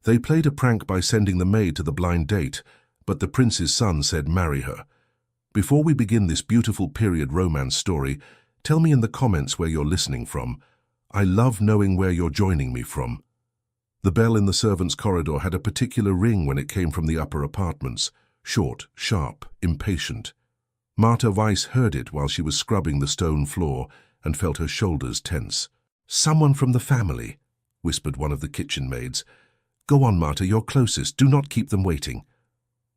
They played a prank by sending the maid to the blind date, but the prince's son said marry her. Before we begin this beautiful period romance story, tell me in the comments where you're listening from. I love knowing where you're joining me from. The bell in the servants' corridor had a particular ring when it came from the upper apartments. Short, sharp, impatient. Martha Weiss heard it while she was scrubbing the stone floor and felt her shoulders tense. "Someone from the family," whispered one of the kitchen maids. "Go on, Martha, you're closest. Do not keep them waiting."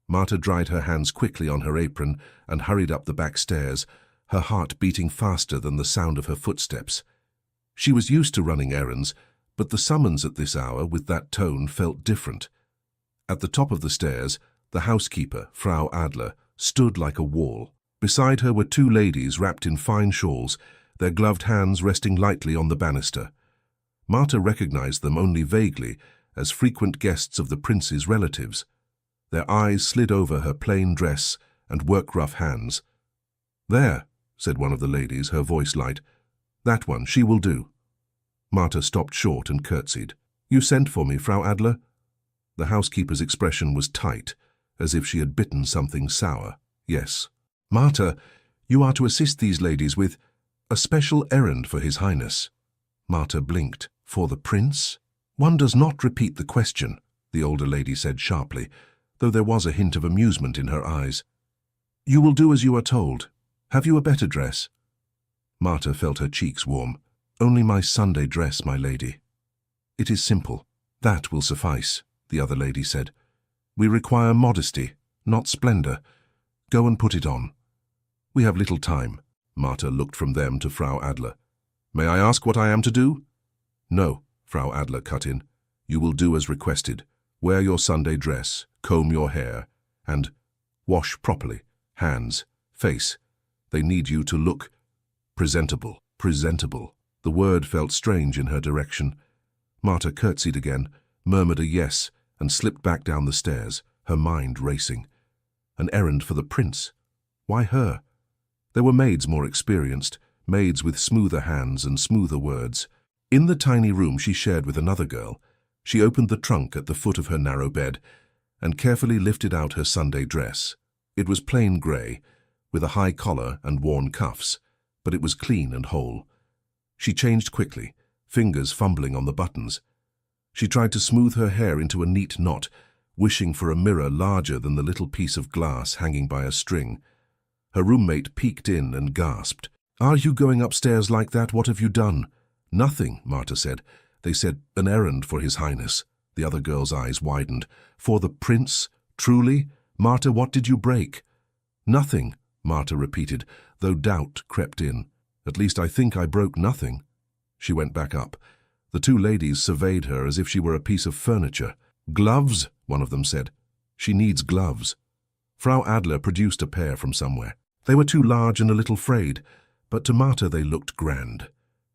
Martha dried her hands quickly on her apron and hurried up the back stairs, her heart beating faster than the sound of her footsteps. She was used to running errands, but the summons at this hour with that tone felt different. At the top of the stairs, the housekeeper, Frau Adler, stood like a wall. Beside her were two ladies wrapped in fine shawls, their gloved hands resting lightly on the banister. Martha recognized them only vaguely as frequent guests of the prince's relatives. Their eyes slid over her plain dress and work-rough hands. "There," said one of the ladies, her voice light. "That one, she will do." Martha stopped short and curtsied. "You sent for me, Frau Adler?" The housekeeper's expression was tight, as if she had bitten something sour. "Yes." "Martha, you are to assist these ladies with a special errand for His Highness." Martha blinked. "For the prince?" "One does not repeat the question," the older lady said sharply, though there was a hint of amusement in her eyes. "You will do as you are told. Have you a better dress?" Martha felt her cheeks warm. "Only my Sunday dress, my lady." "It is simple. That will suffice," the other lady said. "We require modesty, not splendor. Go and put it on." "We have little time." Martha looked from them to Frau Adler. "May I ask what I am to do?" "No," Frau Adler cut in. "You will do as requested. Wear your Sunday dress, comb your hair, and wash properly. Hands, face. They need you to look presentable. Presentable. The word felt strange in her direction. Martha curtsied again, murmured a yes, and slipped back down the stairs, her mind racing. An errand for the prince. Why her? There were maids more experienced, maids with smoother hands and smoother words. In the tiny room she shared with another girl, she opened the trunk at the foot of her narrow bed and carefully lifted out her Sunday dress. It was plain grey, with a high collar and worn cuffs, but it was clean and whole. She changed quickly, fingers fumbling on the buttons. She tried to smooth her hair into a neat knot, wishing for a mirror larger than the little piece of glass hanging by a string. Her roommate peeked in and gasped. "Are you going upstairs like that? What have you done?" "Nothing," Martha said. "They said an errand for His Highness." The other girl's eyes widened. "For the prince? Truly? Martha, what did you break?" "Nothing," Martha repeated, though doubt crept in. "At least I think I broke nothing." She went back up. The two ladies surveyed her as if she were a piece of furniture. "Gloves," one of them said. "She needs gloves." Frau Adler produced a pair from somewhere. They were too large and a little frayed, but to Martha they looked grand.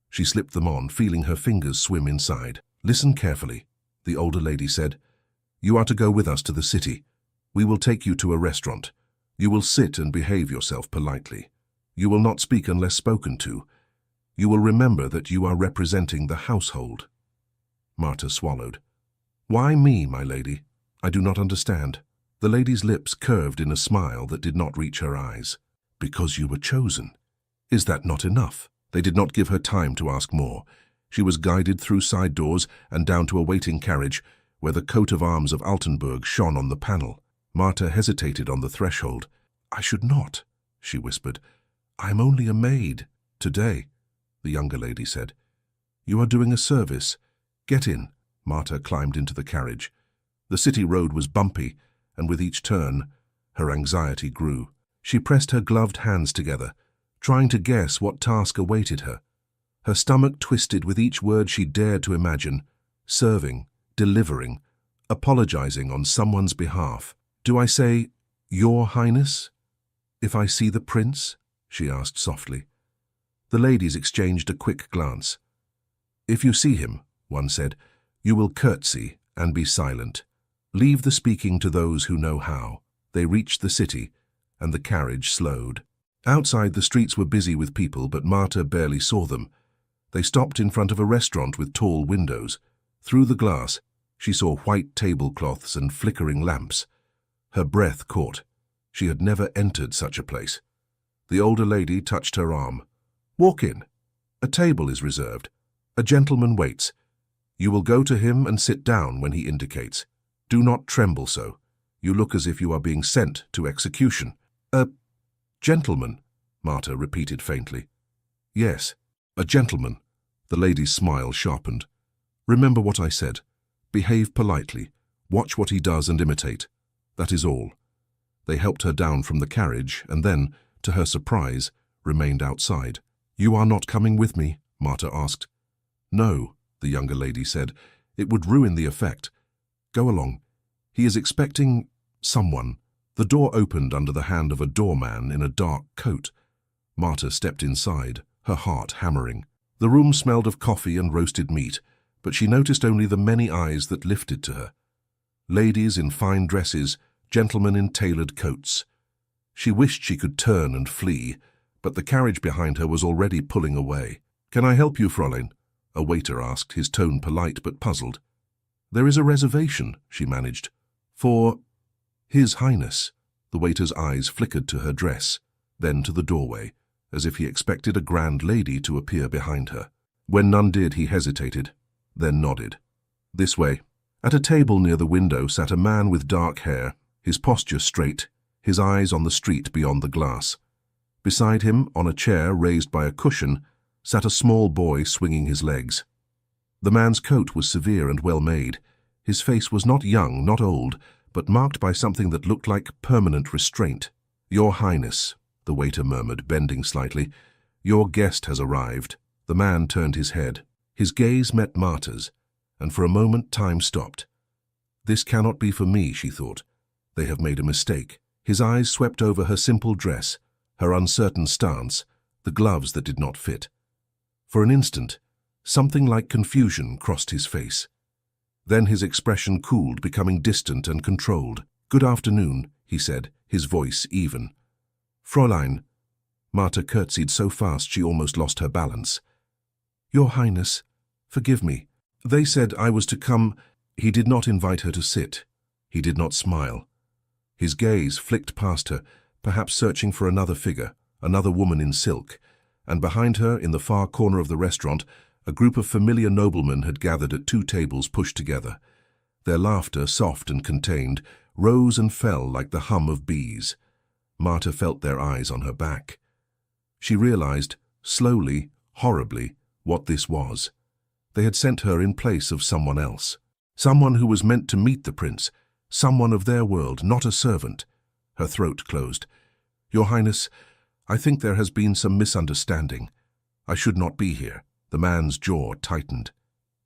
She slipped them on, feeling her fingers swim inside. "Listen carefully," the older lady said. "You are to go with us to the city. We will take you to a restaurant. You will sit and behave yourself politely. You will not speak unless spoken to. You will remember that you are representing the household." Martha swallowed. "Why me, my lady? I do not understand." The lady's lips curved in a smile that did not reach her eyes. "Because you were chosen. Is that not enough?" They did not give her time to ask more. She was guided through side doors and down to a waiting carriage, where the coat of arms of Altenburg shone on the panel. Martha hesitated on the threshold. "I should not," she whispered. "I am only a maid." "Today," the younger lady said. "You are doing a service. Get in." Martha climbed into the carriage. The city road was bumpy, and with each turn, her anxiety grew. She pressed her gloved hands together, trying to guess what task awaited her. Her stomach twisted with each word she dared to imagine. Serving, delivering, apologizing on someone's behalf. "Do I say, 'Your Highness'? If I see the prince?" she asked softly. The ladies exchanged a quick glance. "If you see him," one said, "you will curtsy and be silent. Leave the speaking to those who know how." They reached the city, and the carriage slowed. Outside, the streets were busy with people, but Martha barely saw them. They stopped in front of a restaurant with tall windows. Through the glass, She saw white tablecloths and flickering lamps. Her breath caught. She had never entered such a place. The older lady touched her arm. "Walk in. A table is reserved. A gentleman waits. You will go to him and sit down when he indicates. Do not tremble so. You look as if you are being sent to execution." "A gentleman," Marta repeated faintly. "Yes, a gentleman." The lady's smile sharpened. "Remember what I said. Behave politely. Watch what he does and imitate. That is all." They helped her down from the carriage and then, to her surprise, remained outside. "You are not coming with me?" Marta asked. "No," the younger lady said. "It would ruin the effect. Go along. He is expecting someone." The door opened under the hand of a doorman in a dark coat. Marta stepped inside, her heart hammering. The room smelled of coffee and roasted meat, but she noticed only the many eyes that lifted to her. Ladies in fine dresses, gentlemen in tailored coats. She wished she could turn and flee, but the carriage behind her was already pulling away. "Can I help you, Fräulein?" a waiter asked, his tone polite but puzzled. "There is a reservation," she managed. "For His Highness." The waiter's eyes flickered to her dress, then to the doorway, as if he expected a grand lady to appear behind her. When none did, he hesitated, then nodded. "This way." At a table near the window sat a man with dark hair, his posture straight, his eyes on the street beyond the glass. Beside him, on a chair raised by a cushion, sat a small boy swinging his legs. The man's coat was severe and well made. His face was not young, not old, but marked by something that looked like permanent restraint. "Your Highness," the waiter murmured, bending slightly, "your guest has arrived." The man turned his head. His gaze met Marta's, and for a moment time stopped. "This cannot be for me," she thought. "They have made a mistake." His eyes swept over her simple dress, her uncertain stance, the gloves that did not fit. For an instant, something like confusion crossed his face. Then his expression cooled, becoming distant and controlled. "Good afternoon," he said, his voice even. "Fräulein." Marta curtsied so fast she almost lost her balance. "Your Highness, forgive me. They said I was to come." He did not invite her to sit. He did not smile. His gaze flicked past her, perhaps searching for another figure, another woman in silk, and behind her, in the far corner of the restaurant, a group of familiar noblemen had gathered at two tables pushed together. Their laughter, soft and contained, rose and fell like the hum of bees. Marta felt their eyes on her back. She realized, slowly, horribly, what this was. They had sent her in place of someone else. Someone who was meant to meet the prince. Someone of their world, not a servant. Her throat closed. "Your Highness, I think there has been some misunderstanding. I should not be here." The man's jaw tightened.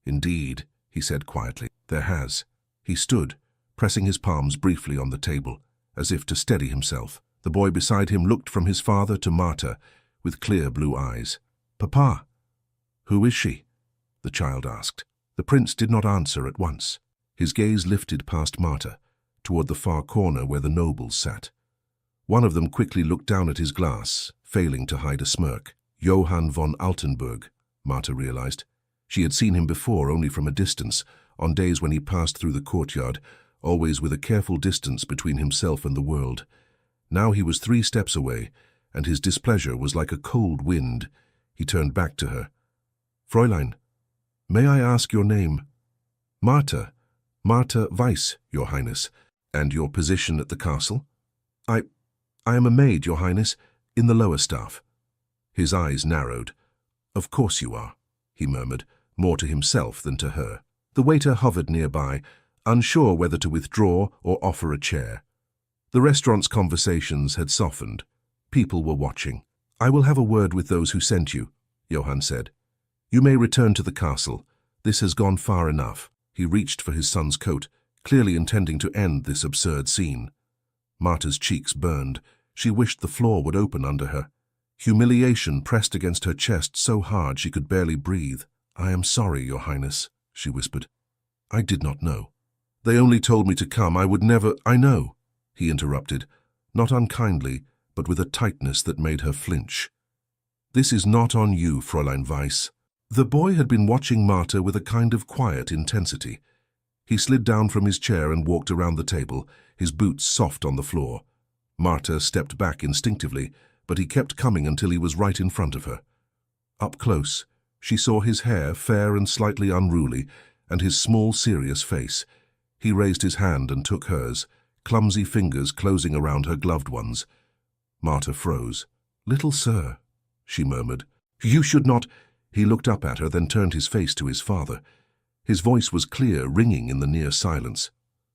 "Indeed," he said quietly, "there has." He stood, pressing his palms briefly on the table, as if to steady himself. The boy beside him looked from his father to Marta, with clear blue eyes. "Papa." "Who is she?" the child asked. The prince did not answer at once. His gaze lifted past Marta, toward the far corner where the nobles sat. One of them quickly looked down at his glass, failing to hide a smirk. Johann von Altenburg, Marta realized. She had seen him before, only from a distance, on days when he passed through the courtyard, always with a careful distance between himself and the world. Now he was 3 steps away, and his displeasure was like a cold wind. He turned back to her. "Fräulein, may I ask your name?" "Marta. Marta Weiss, Your Highness. And your position at the castle?" I am a maid, Your Highness, in the lower staff." His eyes narrowed. "Of course you are," he murmured, more to himself than to her. The waiter hovered nearby, unsure whether to withdraw or offer a chair. The restaurant's conversations had softened. People were watching. "I will have a word with those who sent you," Johann said. "You may return to the castle. This has gone far enough." He reached for his son's coat, clearly intending to end this absurd scene. Marta's cheeks burned. She wished the floor would open under her. Humiliation pressed against her chest so hard she could barely breathe. "I am sorry, Your Highness," she whispered. "I did not know. They only told me to come. I would never—" "I know," he interrupted, not unkindly, but with a tightness that made her flinch. "This is not on you, Fräulein Weiss." The boy had been watching Marta with a kind of quiet intensity. He slid down from his chair and walked around the table, his boots soft on the floor. Marta stepped back instinctively, but he kept coming until he was right in front of her. Up close, she saw his hair, fair and slightly unruly, and his small, serious face. He raised his hand and took hers, clumsy fingers closing around her gloved ones. Marta froze. "Little sir," she murmured. "You should not—" He looked up at her, then turned his face to his father. His voice was clear, ringing in the near silence.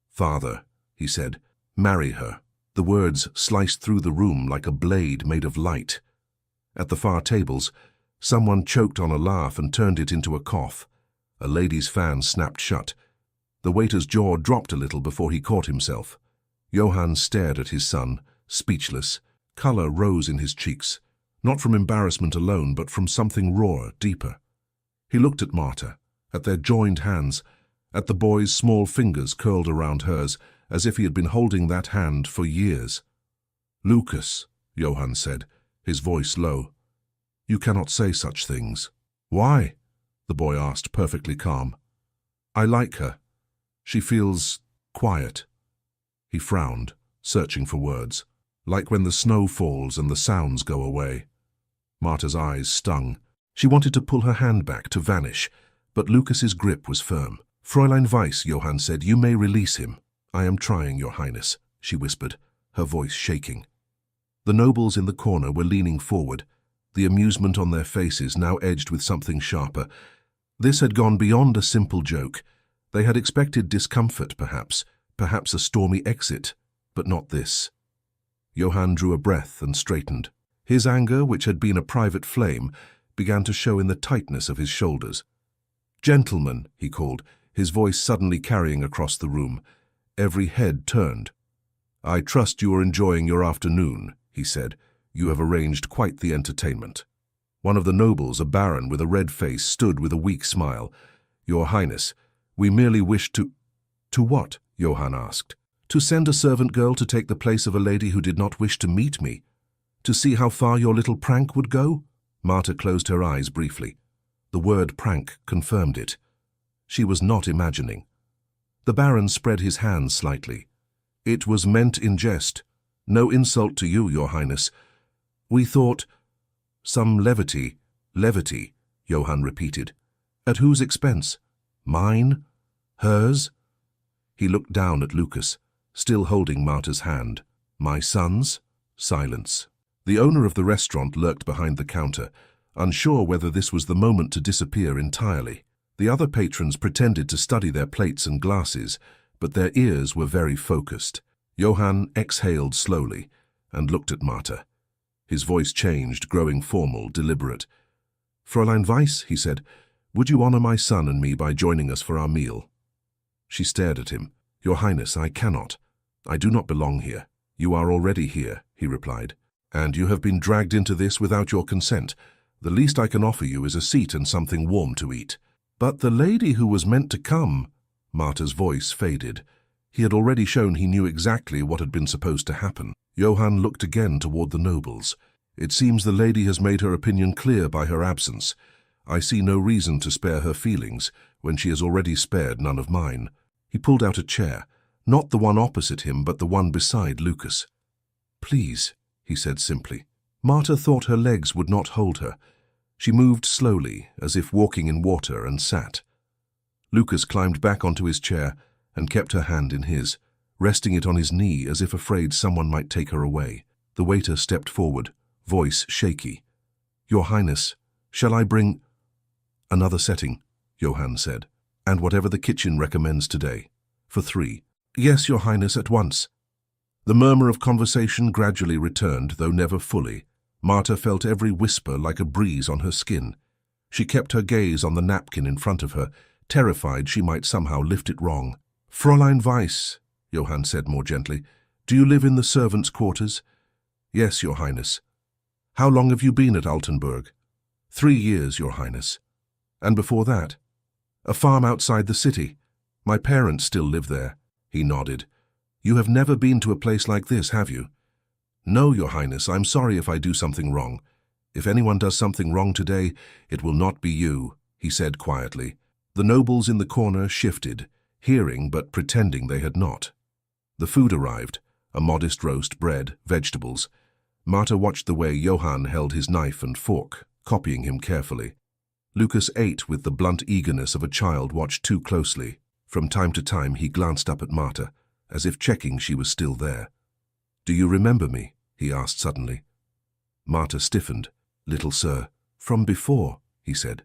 "Father," he said, "marry her." The words sliced through the room like a blade made of light. At the far tables, someone choked on a laugh and turned it into a cough. A lady's fan snapped shut. The waiter's jaw dropped a little before he caught himself. Johann stared at his son, speechless. Color rose in his cheeks, not from embarrassment alone, but from something rawer, deeper. He looked at Marta, at their joined hands, at the boy's small fingers curled around hers, as if he had been holding that hand for years. "Lucas," Johann said, his voice low, "you cannot say such things." "Why?" the boy asked, perfectly calm. "I like her. She feels quiet." He frowned, searching for words, like when the snow falls and the sounds go away. Marta's eyes stung. She wanted to pull her hand back, to vanish, but Lucas's grip was firm. "Fräulein Weiss," Johann said, "you may release him." "I am trying, Your Highness," she whispered, her voice shaking. The nobles in the corner were leaning forward, the amusement on their faces now edged with something sharper. This had gone beyond a simple joke. They had expected discomfort, perhaps a stormy exit, but not this. Johann drew a breath and straightened. His anger, which had been a private flame, began to show in the tightness of his shoulders. "Gentlemen," he called, his voice suddenly carrying across the room. Every head turned. "I trust you are enjoying your afternoon," he said. "You have arranged quite the entertainment." One of the nobles, a baron with a red face, stood with a weak smile. "Your Highness, we merely wish to—" "To what?" Johann asked. "To send a servant girl to take the place of a lady who did not wish to meet me. To see how far your little prank would go?" Marta closed her eyes briefly. The word prank confirmed it. She was not imagining. The baron spread his hands slightly. "It was meant in jest. No insult to you, Your Highness. We thought—" "Some levity, Johann repeated. "At whose expense? Mine? Hers?" He looked down at Lucas, still holding Marta's hand. "My son's?" Silence. The owner of the restaurant lurked behind the counter, unsure whether this was the moment to disappear entirely. The other patrons pretended to study their plates and glasses, but their ears were very focused. Johann exhaled slowly and looked at Marta. His voice changed, growing formal, deliberate. "Fräulein Weiss," he said, "would you honor my son and me by joining us for our meal?" She stared at him. "Your Highness, I cannot. I do not belong here." "You are already here," he replied. "And you have been dragged into this without your consent. The least I can offer you is a seat and something warm to eat." "But the lady who was meant to come—" Marta's voice faded. He had already shown he knew exactly what had been supposed to happen. Johann looked again toward the nobles. "It seems the lady has made her opinion clear by her absence. I see no reason to spare her feelings when she has already spared none of mine." He pulled out a chair, not the one opposite him, but the one beside Lucas. "Please," he said simply. Marta thought her legs would not hold her. She moved slowly, as if walking in water, and sat. Lucas climbed back onto his chair and kept her hand in his, resting it on his knee as if afraid someone might take her away. The waiter stepped forward, voice shaky. "Your Highness, shall I bring—" "Another setting," Johann said, "and whatever the kitchen recommends today. For 3. "Yes, Your Highness, at once." The murmur of conversation gradually returned, though never fully. Marta felt every whisper like a breeze on her skin. She kept her gaze on the napkin in front of her, terrified she might somehow lift it wrong. "Fräulein Weiss," Johann said more gently, "do you live in the servants' quarters?" "Yes, Your Highness." "How long have you been at Altenburg?" 3 years, Your Highness." "And before that?" "A farm outside the city. My parents still live there." He nodded. "You have never been to a place like this, have you?" "No, Your Highness, I'm sorry if I do something wrong. If anyone does something wrong today, it will not be you," he said quietly. The nobles in the corner shifted, hearing but pretending they had not. The food arrived, a modest roast, bread, vegetables. Marta watched the way Johann held his knife and fork, copying him carefully. Lucas ate with the blunt eagerness of a child watched too closely. From time to time he glanced up at Marta, as if checking she was still there. "Do you remember me?" he asked suddenly. Marta stiffened. "Little sir." "From before," he said.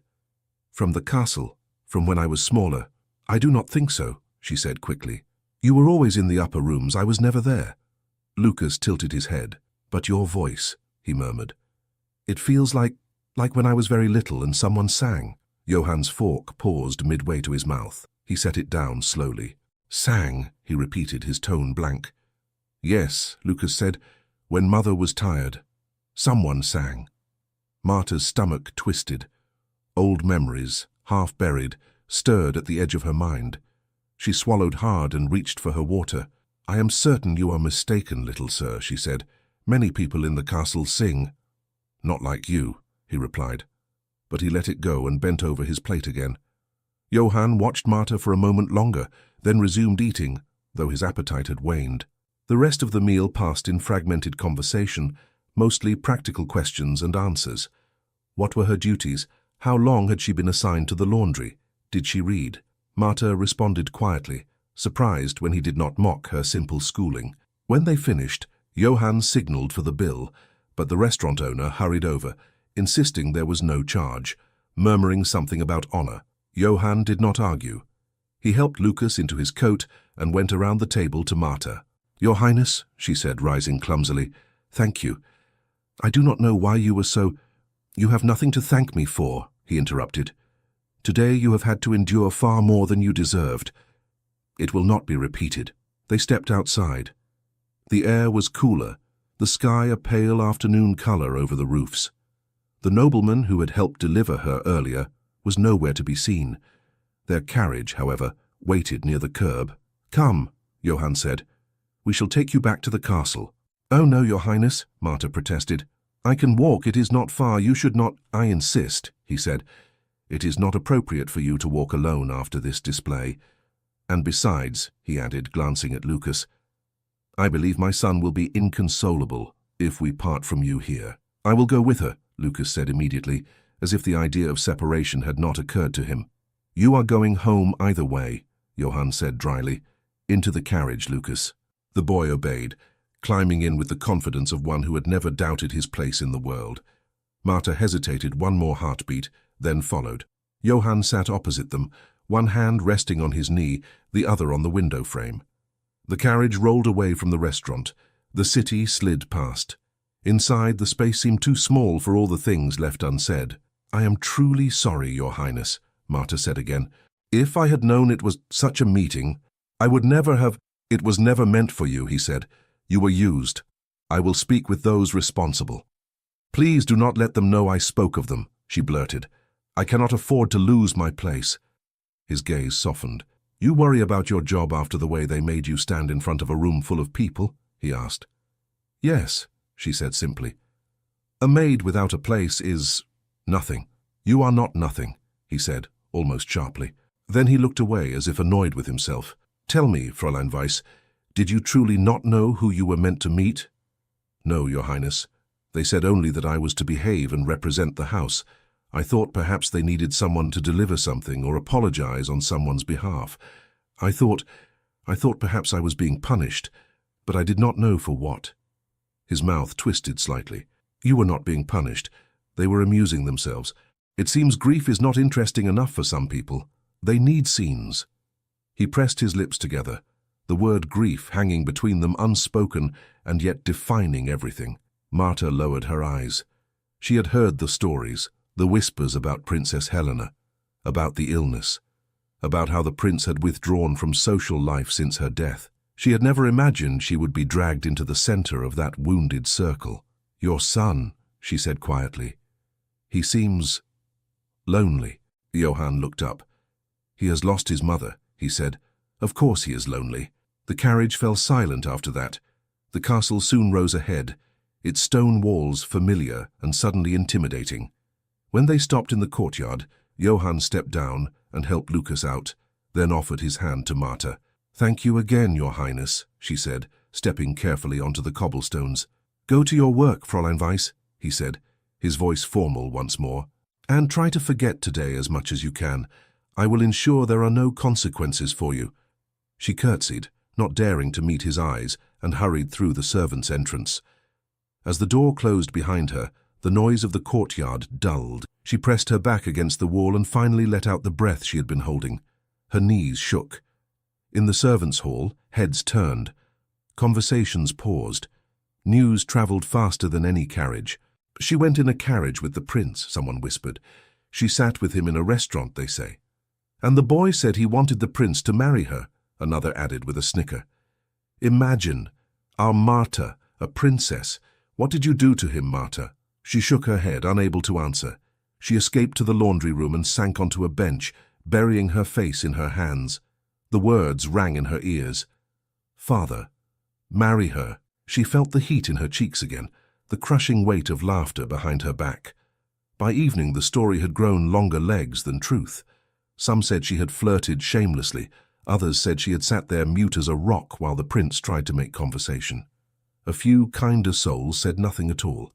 "From the castle, from when I was smaller." "I do not think so," she said quickly. "You were always in the upper rooms, I was never there." Lucas tilted his head. "But your voice," he murmured. "It feels like when I was very little and someone sang." Johann's fork paused midway to his mouth. He set it down slowly. "Sang," he repeated, his tone blank. "Yes," Lucas said, "when Mother was tired. Someone sang." Marta's stomach twisted. Old memories, half buried, stirred at the edge of her mind. She swallowed hard and reached for her water. "I am certain you are mistaken, little sir," she said. "Many people in the castle sing." "Not like you," he replied. But he let it go and bent over his plate again. Johann watched Marta for a moment longer, then resumed eating, though his appetite had waned. The rest of the meal passed in fragmented conversation, mostly practical questions and answers. What were her duties? How long had she been assigned to the laundry? Did she read? Marta responded quietly, surprised when he did not mock her simple schooling. When they finished, Johann signaled for the bill, but the restaurant owner hurried over, insisting there was no charge, murmuring something about honor. Johann did not argue. He helped Lucas into his coat and went around the table to Marta. "Your Highness," she said, rising clumsily, "thank you. I do not know why you were so—" "You have nothing to thank me for," he interrupted. "Today you have had to endure far more than you deserved. It will not be repeated." They stepped outside. The air was cooler, the sky a pale afternoon color over the roofs. The nobleman who had helped deliver her earlier was nowhere to be seen. Their carriage, however, waited near the curb. "Come," Johann said. "We shall take you back to the castle." "Oh no, Your Highness," Marta protested. "I can walk, it is not far, you should not—" "I insist," he said. "It is not appropriate for you to walk alone after this display. And besides," he added, glancing at Lucas, "I believe my son will be inconsolable if we part from you here." "I will go with her," Lucas said immediately, as if the idea of separation had not occurred to him. "You are going home either way," Johann said dryly. "Into the carriage, Lucas." The boy obeyed, climbing in with the confidence of one who had never doubted his place in the world. Marta hesitated one more heartbeat, then followed. Johann sat opposite them, one hand resting on his knee, the other on the window frame. The carriage rolled away from the restaurant. The city slid past. Inside, the space seemed too small for all the things left unsaid. "I am truly sorry, Your Highness," Marta said again. "If I had known it was such a meeting, I would never have—" "It was never meant for you," he said. "You were used. I will speak with those responsible." "Please do not let them know I spoke of them," she blurted. "I cannot afford to lose my place." His gaze softened. "You worry about your job after the way they made you stand in front of a room full of people?" he asked. "Yes," she said simply. "A maid without a place is nothing." "You are not nothing," he said, almost sharply. Then he looked away as if annoyed with himself. "Tell me, Fräulein Weiss, did you truly not know who you were meant to meet?" "No, Your Highness. They said only that I was to behave and represent the house. I thought perhaps they needed someone to deliver something or apologize on someone's behalf. I thought perhaps I was being punished, but I did not know for what." His mouth twisted slightly. "You were not being punished. They were amusing themselves. It seems grief is not interesting enough for some people. They need scenes." He pressed his lips together, the word grief hanging between them unspoken and yet defining everything. Marta lowered her eyes. She had heard the stories, the whispers about Princess Helena, about the illness, about how the prince had withdrawn from social life since her death. She had never imagined she would be dragged into the center of that wounded circle. "Your son," she said quietly. "He seems lonely." Johann looked up. "He has lost his mother," he said. "Of course he is lonely." The carriage fell silent after that. The castle soon rose ahead, its stone walls familiar and suddenly intimidating. When they stopped in the courtyard, Johann stepped down and helped Lucas out. then offered his hand to Marta. "Thank you again, Your Highness," she said, stepping carefully onto the cobblestones. "Go to your work, Fräulein Weiss," he said, his voice formal once more. "And try to forget today as much as you can. I will ensure there are no consequences for you." She curtsied, not daring to meet his eyes, and hurried through the servants' entrance. As the door closed behind her, the noise of the courtyard dulled. She pressed her back against the wall and finally let out the breath she had been holding. Her knees shook. In the servants' hall, heads turned. Conversations paused. News travelled faster than any carriage. "She went in a carriage with the prince," someone whispered. "She sat with him in a restaurant, they say. And the boy said he wanted the prince to marry her," another added with a snicker. "Imagine, our Marta, a princess. What did you do to him, Marta?" She shook her head, unable to answer. She escaped to the laundry room and sank onto a bench, burying her face in her hands. The words rang in her ears. "Father, marry her." She felt the heat in her cheeks again, the crushing weight of laughter behind her back. By evening the story had grown longer legs than truth. Some said she had flirted shamelessly, others said she had sat there mute as a rock while the prince tried to make conversation. A few kinder souls said nothing at all.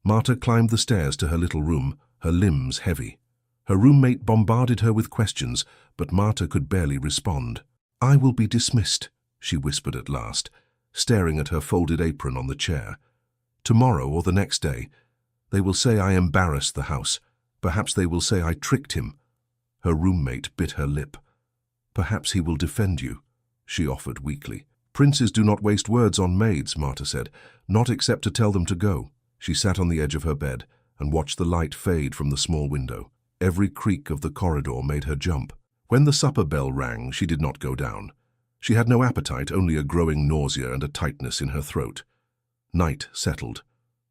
Marta climbed the stairs to her little room, her limbs heavy. Her roommate bombarded her with questions, but Marta could barely respond. "I will be dismissed," she whispered at last, staring at her folded apron on the chair. "Tomorrow or the next day, they will say I embarrassed the house. Perhaps they will say I tricked him." Her roommate bit her lip. "Perhaps he will defend you," she offered weakly. "Princes do not waste words on maids," Marta said, "not except to tell them to go." She sat on the edge of her bed and watched the light fade from the small window. Every creak of the corridor made her jump. When the supper bell rang, she did not go down. She had no appetite, only a growing nausea and a tightness in her throat. Night settled.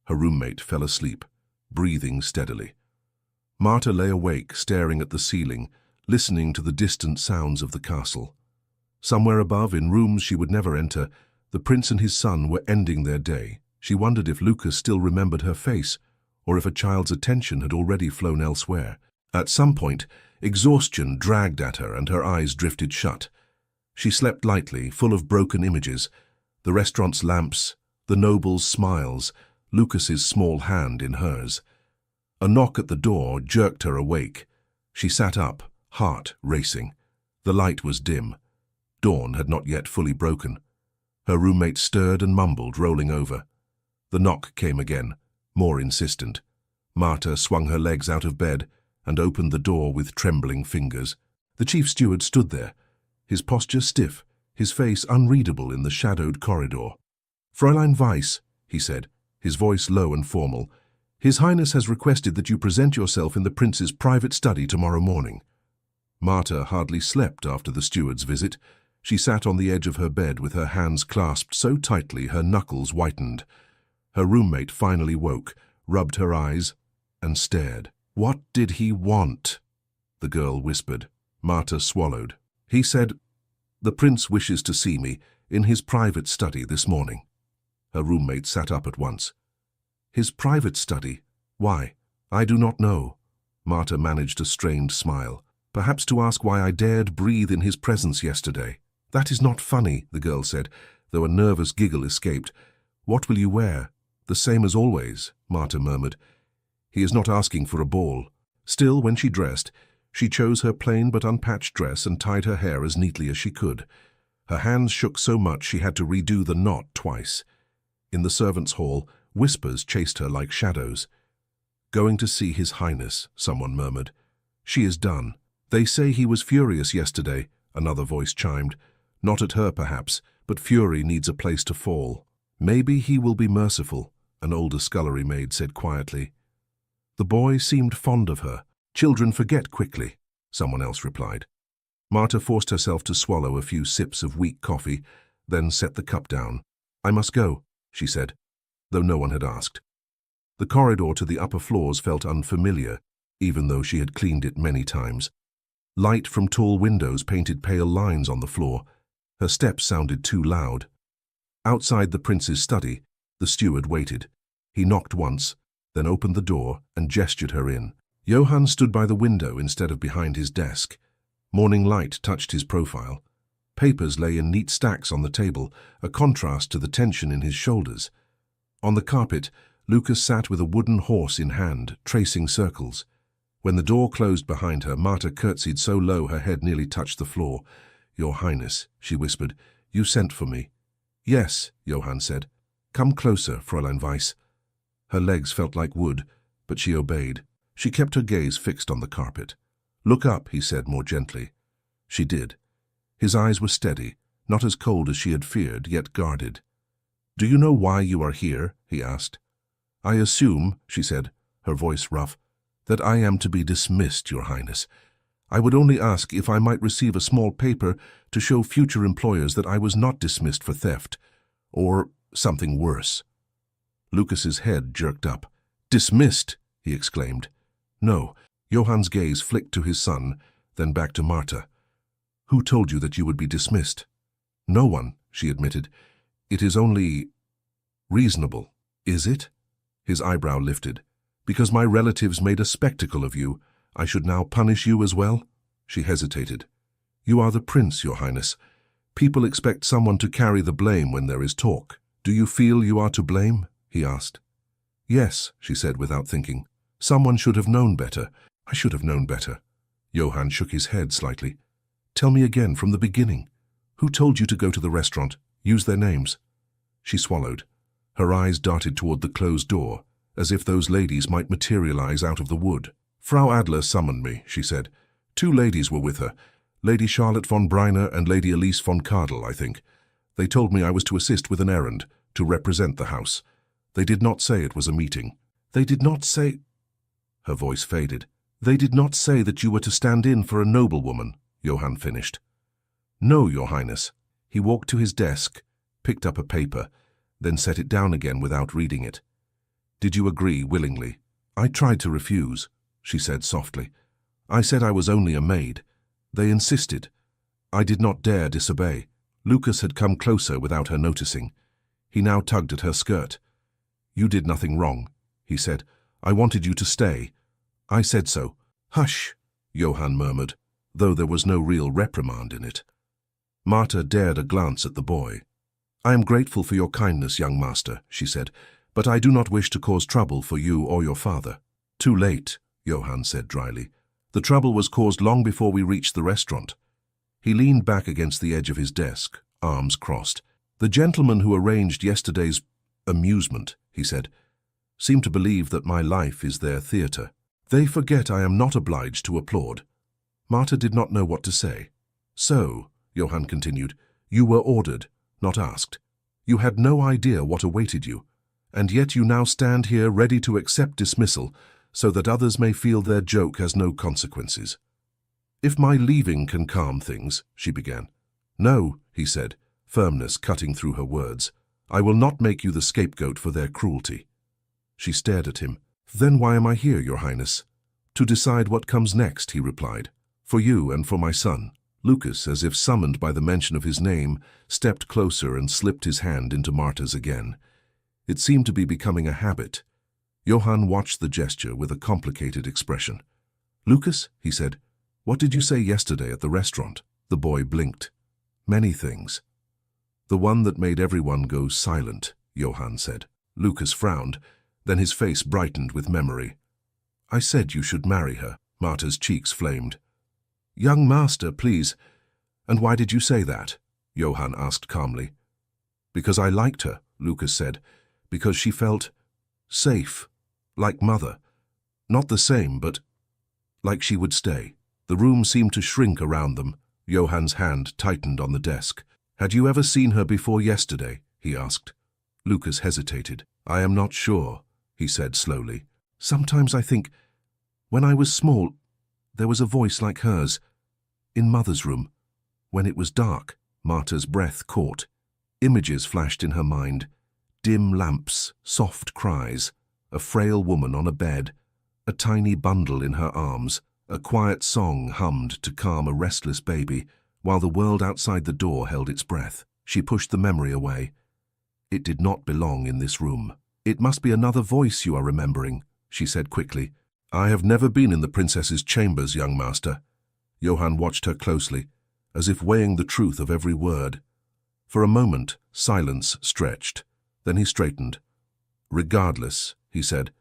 Her roommate fell asleep, breathing steadily. Marta lay awake, staring at the ceiling, listening to the distant sounds of the castle. Somewhere above, in rooms she would never enter, the prince and his son were ending their day. She wondered if Lucas still remembered her face, or if a child's attention had already flown elsewhere. At some point, exhaustion dragged at her and her eyes drifted shut. She slept lightly, full of broken images, the restaurant's lamps, the noble's smiles, Lucas's small hand in hers. A knock at the door jerked her awake. She sat up, heart racing. The light was dim. Dawn had not yet fully broken. Her roommate stirred and mumbled, rolling over. The knock came again, more insistent. Marta swung her legs out of bed and opened the door with trembling fingers. The chief steward stood there, his posture stiff, his face unreadable in the shadowed corridor. "Fräulein Weiss," he said, his voice low and formal, "His Highness has requested that you present yourself in the prince's private study tomorrow morning." Marta hardly slept after the steward's visit. She sat on the edge of her bed with her hands clasped so tightly her knuckles whitened. Her roommate finally woke, rubbed her eyes, and stared. "What did he want?" the girl whispered. Marta swallowed. "He said, 'The prince wishes to see me in his private study this morning.'" Her roommate sat up at once. "His private study? Why?" "I do not know." Marta managed a strained smile. "Perhaps to ask why I dared breathe in his presence yesterday." "That is not funny," the girl said, though a nervous giggle escaped. "What will you wear?" "The same as always," Marta murmured. "He is not asking for a ball." Still, when she dressed, she chose her plain but unpatched dress and tied her hair as neatly as she could. Her hands shook so much she had to redo the knot twice. In the servants' hall, whispers chased her like shadows. "Going to see His Highness," someone murmured. "She is done." "They say he was furious yesterday," another voice chimed. "Not at her, perhaps, but fury needs a place to fall." "Maybe he will be merciful," an older scullery maid said quietly. "The boy seemed fond of her. Children forget quickly," someone else replied. Marta forced herself to swallow a few sips of weak coffee, then set the cup down. "I must go," she said, though no one had asked. The corridor to the upper floors felt unfamiliar, even though she had cleaned it many times. Light from tall windows painted pale lines on the floor. Her steps sounded too loud. Outside the prince's study, the steward waited. He knocked once, then opened the door and gestured her in. Johann stood by the window instead of behind his desk. Morning light touched his profile. Papers lay in neat stacks on the table, a contrast to the tension in his shoulders. On the carpet, Lucas sat with a wooden horse in hand, tracing circles. When the door closed behind her, Marta curtsied so low her head nearly touched the floor. "Your Highness," she whispered, "you sent for me." "Yes," Johann said. "Come closer, Fräulein Weiss." Her legs felt like wood, but she obeyed. She kept her gaze fixed on the carpet. "Look up," he said more gently. She did. His eyes were steady, not as cold as she had feared, yet guarded. "Do you know why you are here?" he asked. "I assume," she said, her voice rough, "that I am to be dismissed, Your Highness. I would only ask if I might receive a small paper to show future employers that I was not dismissed for theft, or something worse." Lucas's head jerked up. "Dismissed?" he exclaimed. "No." Johann's gaze flicked to his son, then back to Marta. "Who told you that you would be dismissed?" "No one," she admitted. "It is only reasonable." "Is it?" His eyebrow lifted. "Because my relatives made a spectacle of you, I should now punish you as well?" She hesitated. "You are the prince, Your Highness. People expect someone to carry the blame when there is talk. Do you feel you are to blame?" he asked. "Yes," she said without thinking. "Someone should have known better. I should have known better." Johann shook his head slightly. "Tell me again from the beginning. Who told you to go to the restaurant? Use their names." She swallowed. Her eyes darted toward the closed door, as if those ladies might materialize out of the wood. "Frau Adler summoned me," she said. "Two ladies were with her, Lady Charlotte von Breiner and Lady Elise von Kardel, I think. They told me I was to assist with an errand, to represent the house. They did not say it was a meeting. They did not say—" Her voice faded. "They did not say that you were to stand in for a noblewoman," Johann finished. "No, Your Highness." He walked to his desk, picked up a paper, then set it down again without reading it. "Did you agree willingly?" "I tried to refuse," she said softly. "I said I was only a maid. They insisted. I did not dare disobey." Lucas had come closer without her noticing. He now tugged at her skirt. "You did nothing wrong," he said. "I wanted you to stay. I said so." "Hush," Johann murmured, though there was no real reprimand in it. Marta dared a glance at the boy. "I am grateful for your kindness, young master," she said, "but I do not wish to cause trouble for you or your father." "Too late," Johann said dryly. "The trouble was caused long before we reached the restaurant." He leaned back against the edge of his desk, arms crossed. "The gentleman who arranged yesterday's amusement," he said, "seem to believe that my life is their theatre. They forget I am not obliged to applaud." Marta did not know what to say. "So," Johann continued, "you were ordered, not asked. You had no idea what awaited you, and yet you now stand here ready to accept dismissal so that others may feel their joke has no consequences." "If my leaving can calm things," she began. "No," he said, firmness cutting through her words. "I will not make you the scapegoat for their cruelty." She stared at him. "Then why am I here, Your Highness?" "To decide what comes next," he replied. "For you and for my son." Lucas, as if summoned by the mention of his name, stepped closer and slipped his hand into Marta's again. It seemed to be becoming a habit. Johann watched the gesture with a complicated expression. "Lucas," he said, "what did you say yesterday at the restaurant?" The boy blinked. "Many things." "The one that made everyone go silent," Johann said. Lucas frowned, then his face brightened with memory. "I said you should marry her." Marta's cheeks flamed. "Young master, please. And why did you say that?" Johann asked calmly. "Because I liked her," Lucas said. "Because she felt safe, like mother. Not the same, but like she would stay." The room seemed to shrink around them. Johann's hand tightened on the desk. "Had you ever seen her before yesterday?" he asked. Lucas hesitated. "I am not sure," he said slowly. "Sometimes I think, when I was small, there was a voice like hers, in Mother's room, when it was dark." Marta's breath caught. Images flashed in her mind. Dim lamps, soft cries, a frail woman on a bed, a tiny bundle in her arms, a quiet song hummed to calm a restless baby, while the world outside the door held its breath. She pushed the memory away. It did not belong in this room. "It must be another voice you are remembering," she said quickly. "I have never been in the princess's chambers, young master." Johann watched her closely, as if weighing the truth of every word. For a moment, silence stretched. Then he straightened. "Regardless," he said,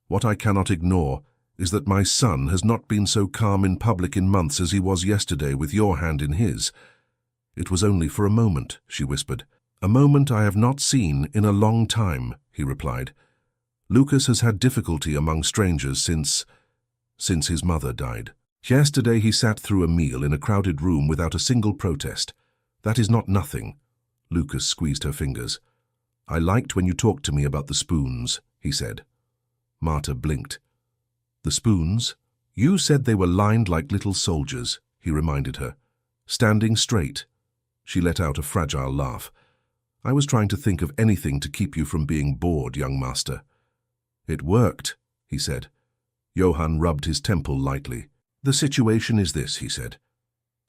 "what I cannot ignore is that my son has not been so calm in public in months as he was yesterday with your hand in his." "It was only for a moment," she whispered. "A moment I have not seen in a long time," he replied. "Lucas has had difficulty among strangers since his mother died. Yesterday he sat through a meal in a crowded room without a single protest. That is not nothing." Lucas squeezed her fingers. "I liked when you talked to me about the spoons," he said. Marta blinked. "The spoons? You said they were lined like little soldiers," he reminded her. "Standing straight." She let out a fragile laugh. "I was trying to think of anything to keep you from being bored, young master." "It worked," he said. Johann rubbed his temple lightly. "The situation is this," he said.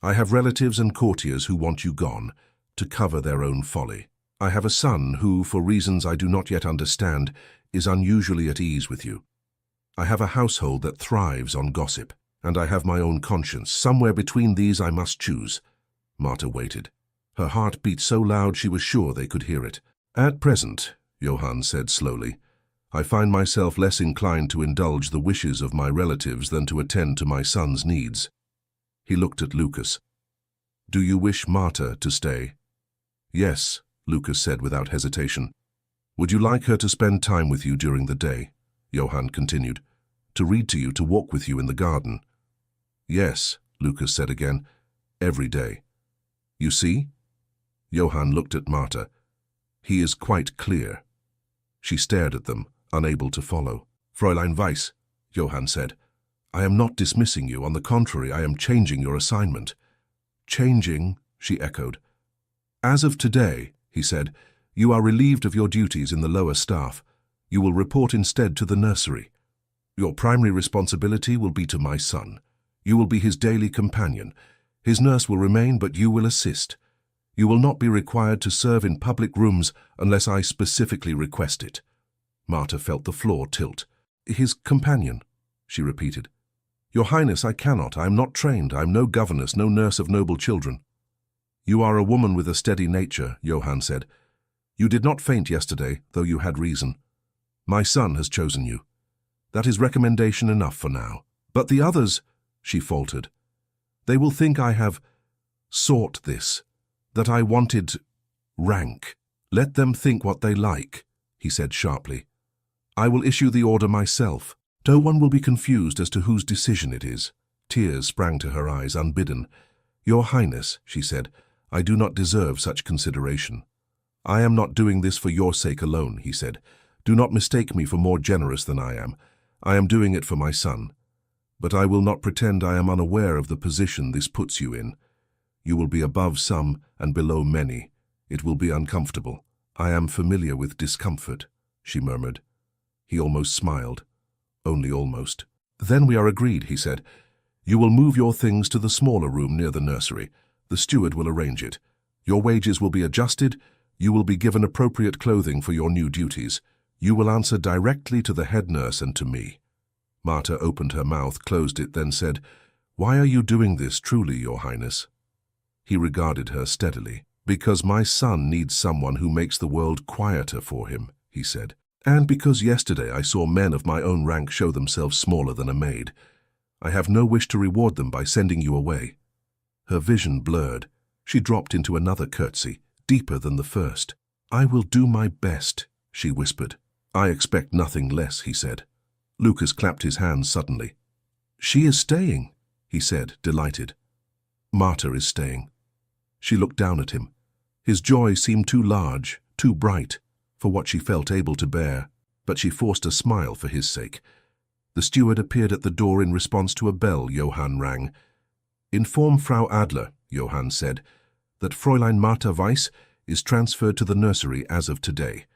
"I have relatives and courtiers who want you gone, to cover their own folly. I have a son who, for reasons I do not yet understand, is unusually at ease with you. I have a household that thrives on gossip, and I have my own conscience. Somewhere between these I must choose." Marta waited. Her heart beat so loud she was sure they could hear it. "At present," Johann said slowly, "I find myself less inclined to indulge the wishes of my relatives than to attend to my son's needs." He looked at Lucas. "Do you wish Marta to stay?" "Yes," Lucas said without hesitation. "Would you like her to spend time with you during the day?" Johann continued. "To read to you, to walk with you in the garden?" "Yes," Lucas said again. "Every day." "You see?" Johann looked at Marta. "He is quite clear." She stared at them, unable to follow. "Fräulein Weiss," Johann said, "I am not dismissing you. On the contrary, I am changing your assignment." "Changing?" she echoed. "As of today," he said, "you are relieved of your duties in the lower staff. You will report instead to the nursery. Your primary responsibility will be to my son. You will be his daily companion. His nurse will remain, but you will assist. You will not be required to serve in public rooms unless I specifically request it." Marta felt the floor tilt. "His companion," she repeated. "Your Highness, I cannot. I am not trained. I am no governess, no nurse of noble children." "You are a woman with a steady nature," Johann said. "You did not faint yesterday, though you had reason. My son has chosen you. That is recommendation enough for now. But the others," she faltered, "they will think I have sought this, that I wanted rank." "Let them think what they like," he said sharply. "I will issue the order myself. No one will be confused as to whose decision it is." Tears sprang to her eyes, unbidden. "Your Highness," she said, "I do not deserve such consideration." "I am not doing this for your sake alone," he said. "Do not mistake me for more generous than I am. I am doing it for my son. But I will not pretend I am unaware of the position this puts you in. You will be above some and below many. It will be uncomfortable." "I am familiar with discomfort," she murmured. He almost smiled. Only almost. "Then we are agreed," he said. "You will move your things to the smaller room near the nursery. The steward will arrange it. Your wages will be adjusted. You will be given appropriate clothing for your new duties. You will answer directly to the head nurse and to me." Marta opened her mouth, closed it, then said, "Why are you doing this, truly, Your Highness?" He regarded her steadily. "Because my son needs someone who makes the world quieter for him," he said. "And because yesterday I saw men of my own rank show themselves smaller than a maid. I have no wish to reward them by sending you away." Her vision blurred. She dropped into another curtsy, deeper than the first. "I will do my best," she whispered. "I expect nothing less," he said. Lucas clapped his hands suddenly. "She is staying," he said, delighted. "Marta is staying." She looked down at him. His joy seemed too large, too bright, for what she felt able to bear, but she forced a smile for his sake. The steward appeared at the door in response to a bell Johann rang. "Inform Frau Adler," Johann said, "that Fräulein Marta Weiss is transferred to the nursery as of today.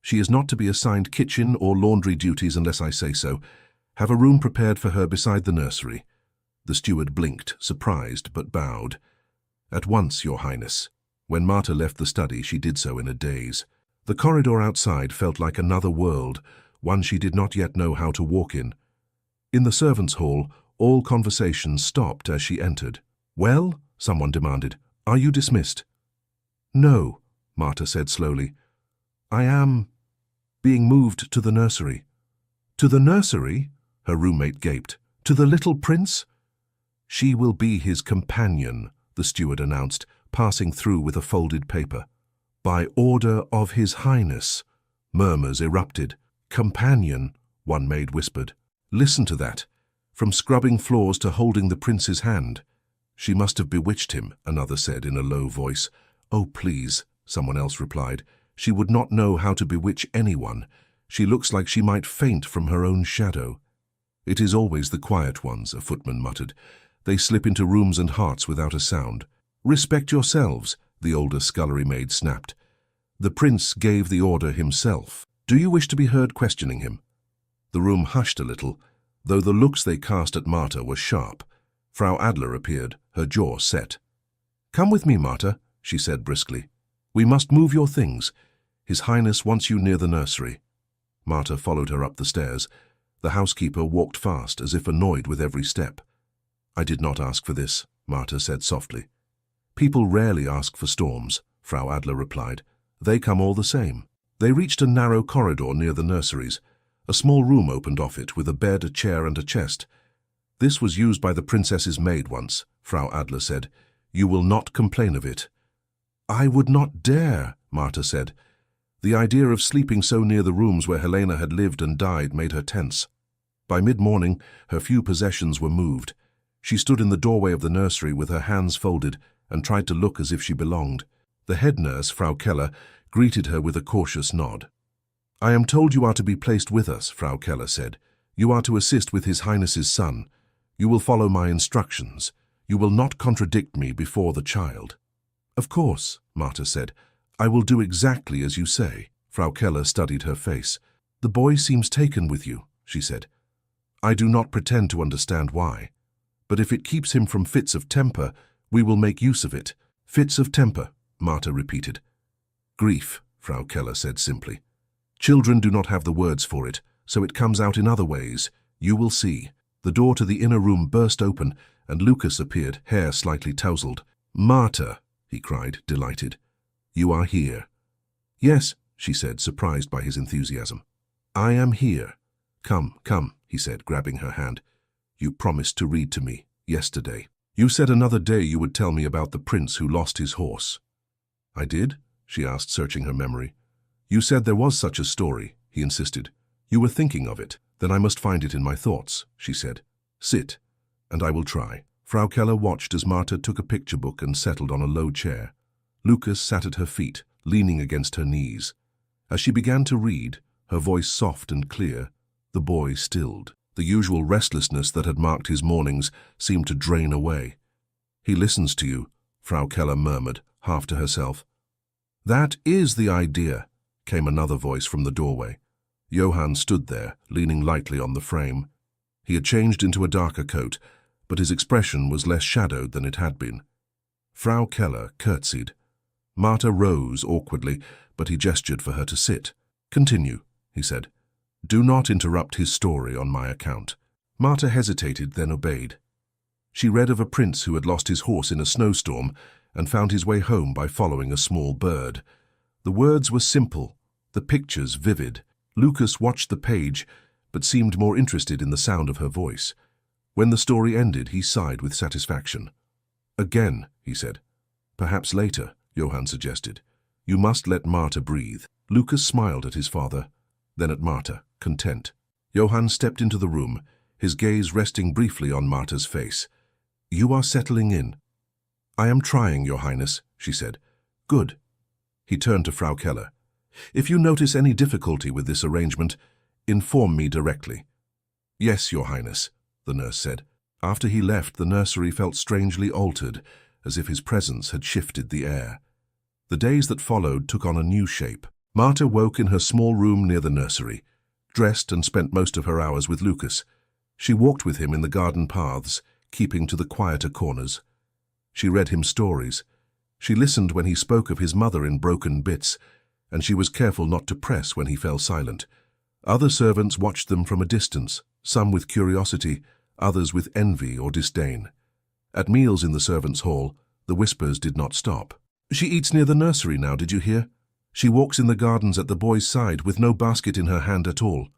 She is not to be assigned kitchen or laundry duties unless I say so. Have a room prepared for her beside the nursery." The steward blinked, surprised, but bowed. "At once, Your Highness." When Marta left the study, she did so in a daze. The corridor outside felt like another world, one she did not yet know how to walk in. In the servants' hall, all conversations stopped as she entered. "Well," someone demanded, "are you dismissed?" "No," Marta said slowly. "I am being moved to the nursery." "To the nursery?" her roommate gaped. "To the little prince?" "She will be his companion," the steward announced, passing through with a folded paper. "By order of His Highness." Murmurs erupted. "Companion," one maid whispered. "Listen to that. From scrubbing floors to holding the prince's hand." "She must have bewitched him," another said in a low voice. "Oh, please," someone else replied. "She would not know how to bewitch anyone. She looks like she might faint from her own shadow." "It is always the quiet ones," a footman muttered. "They slip into rooms and hearts without a sound." "Respect yourselves," the older scullery maid snapped. "The prince gave the order himself. Do you wish to be heard questioning him?" The room hushed a little, though the looks they cast at Marta were sharp. Frau Adler appeared, her jaw set. "Come with me, Marta," she said briskly. "We must move your things. His Highness wants you near the nursery." Marta followed her up the stairs. The housekeeper walked fast, as if annoyed with every step. "I did not ask for this," Marta said softly. "People rarely ask for storms," Frau Adler replied. "They come all the same." They reached a narrow corridor near the nurseries. A small room opened off it, with a bed, a chair, and a chest. "This was used by the princess's maid once," Frau Adler said. "You will not complain of it." "I would not dare," Marta said. The idea of sleeping so near the rooms where Helena had lived and died made her tense. By mid-morning, her few possessions were moved. She stood in the doorway of the nursery with her hands folded and tried to look as if she belonged. The head nurse, Frau Keller, greeted her with a cautious nod. "I am told you are to be placed with us," Frau Keller said. "You are to assist with His Highness's son. You will follow my instructions. You will not contradict me before the child." "Of course," Marta said. "I will do exactly as you say." Frau Keller studied her face. "The boy seems taken with you," she said. "I do not pretend to understand why. But if it keeps him from fits of temper, we will make use of it." "Fits of temper," Marta repeated. "Grief," Frau Keller said simply. "Children do not have the words for it, so it comes out in other ways. You will see." The door to the inner room burst open, and Lucas appeared, hair slightly tousled. "Marta," he cried, delighted. "You are here." "Yes," she said, surprised by his enthusiasm. "I am here." "Come, come," he said, grabbing her hand. "You promised to read to me yesterday. You said another day you would tell me about the prince who lost his horse." "I did?" she asked, searching her memory. "You said there was such a story," he insisted. "You were thinking of it. Then I must find it in my thoughts," she said. "Sit, and I will try." Frau Keller watched as Marta took a picture book and settled on a low chair. Lucas sat at her feet, leaning against her knees. As she began to read, her voice soft and clear, the boy stilled. The usual restlessness that had marked his mornings seemed to drain away. "He listens to you," Frau Keller murmured, half to herself. "That is the idea," came another voice from the doorway. Johann stood there, leaning lightly on the frame. He had changed into a darker coat, but his expression was less shadowed than it had been. Frau Keller curtsied. Marta rose awkwardly, but he gestured for her to sit. "Continue," he said. "Do not interrupt his story on my account." Marta hesitated, then obeyed. She read of a prince who had lost his horse in a snowstorm and found his way home by following a small bird. The words were simple, the pictures vivid. Lucas watched the page, but seemed more interested in the sound of her voice. When the story ended, he sighed with satisfaction. "Again," he said. "Perhaps later," Johann suggested. "You must let Marta breathe." Lucas smiled at his father, then at Marta, content. Johann stepped into the room, his gaze resting briefly on Marta's face. "You are settling in." "I am trying, Your Highness," she said. "Good." He turned to Frau Keller. "If you notice any difficulty with this arrangement, inform me directly." "Yes, Your Highness," the nurse said. After he left, the nursery felt strangely altered, as if his presence had shifted the air. The days that followed took on a new shape. Marta woke in her small room near the nursery, dressed and spent most of her hours with Lucas. She walked with him in the garden paths, keeping to the quieter corners. She read him stories. She listened when he spoke of his mother in broken bits, and she was careful not to press when he fell silent. Other servants watched them from a distance, some with curiosity, others with envy or disdain. At meals in the servants' hall, the whispers did not stop. "She eats near the nursery now, did you hear? She walks in the gardens at the boy's side with no basket in her hand at all."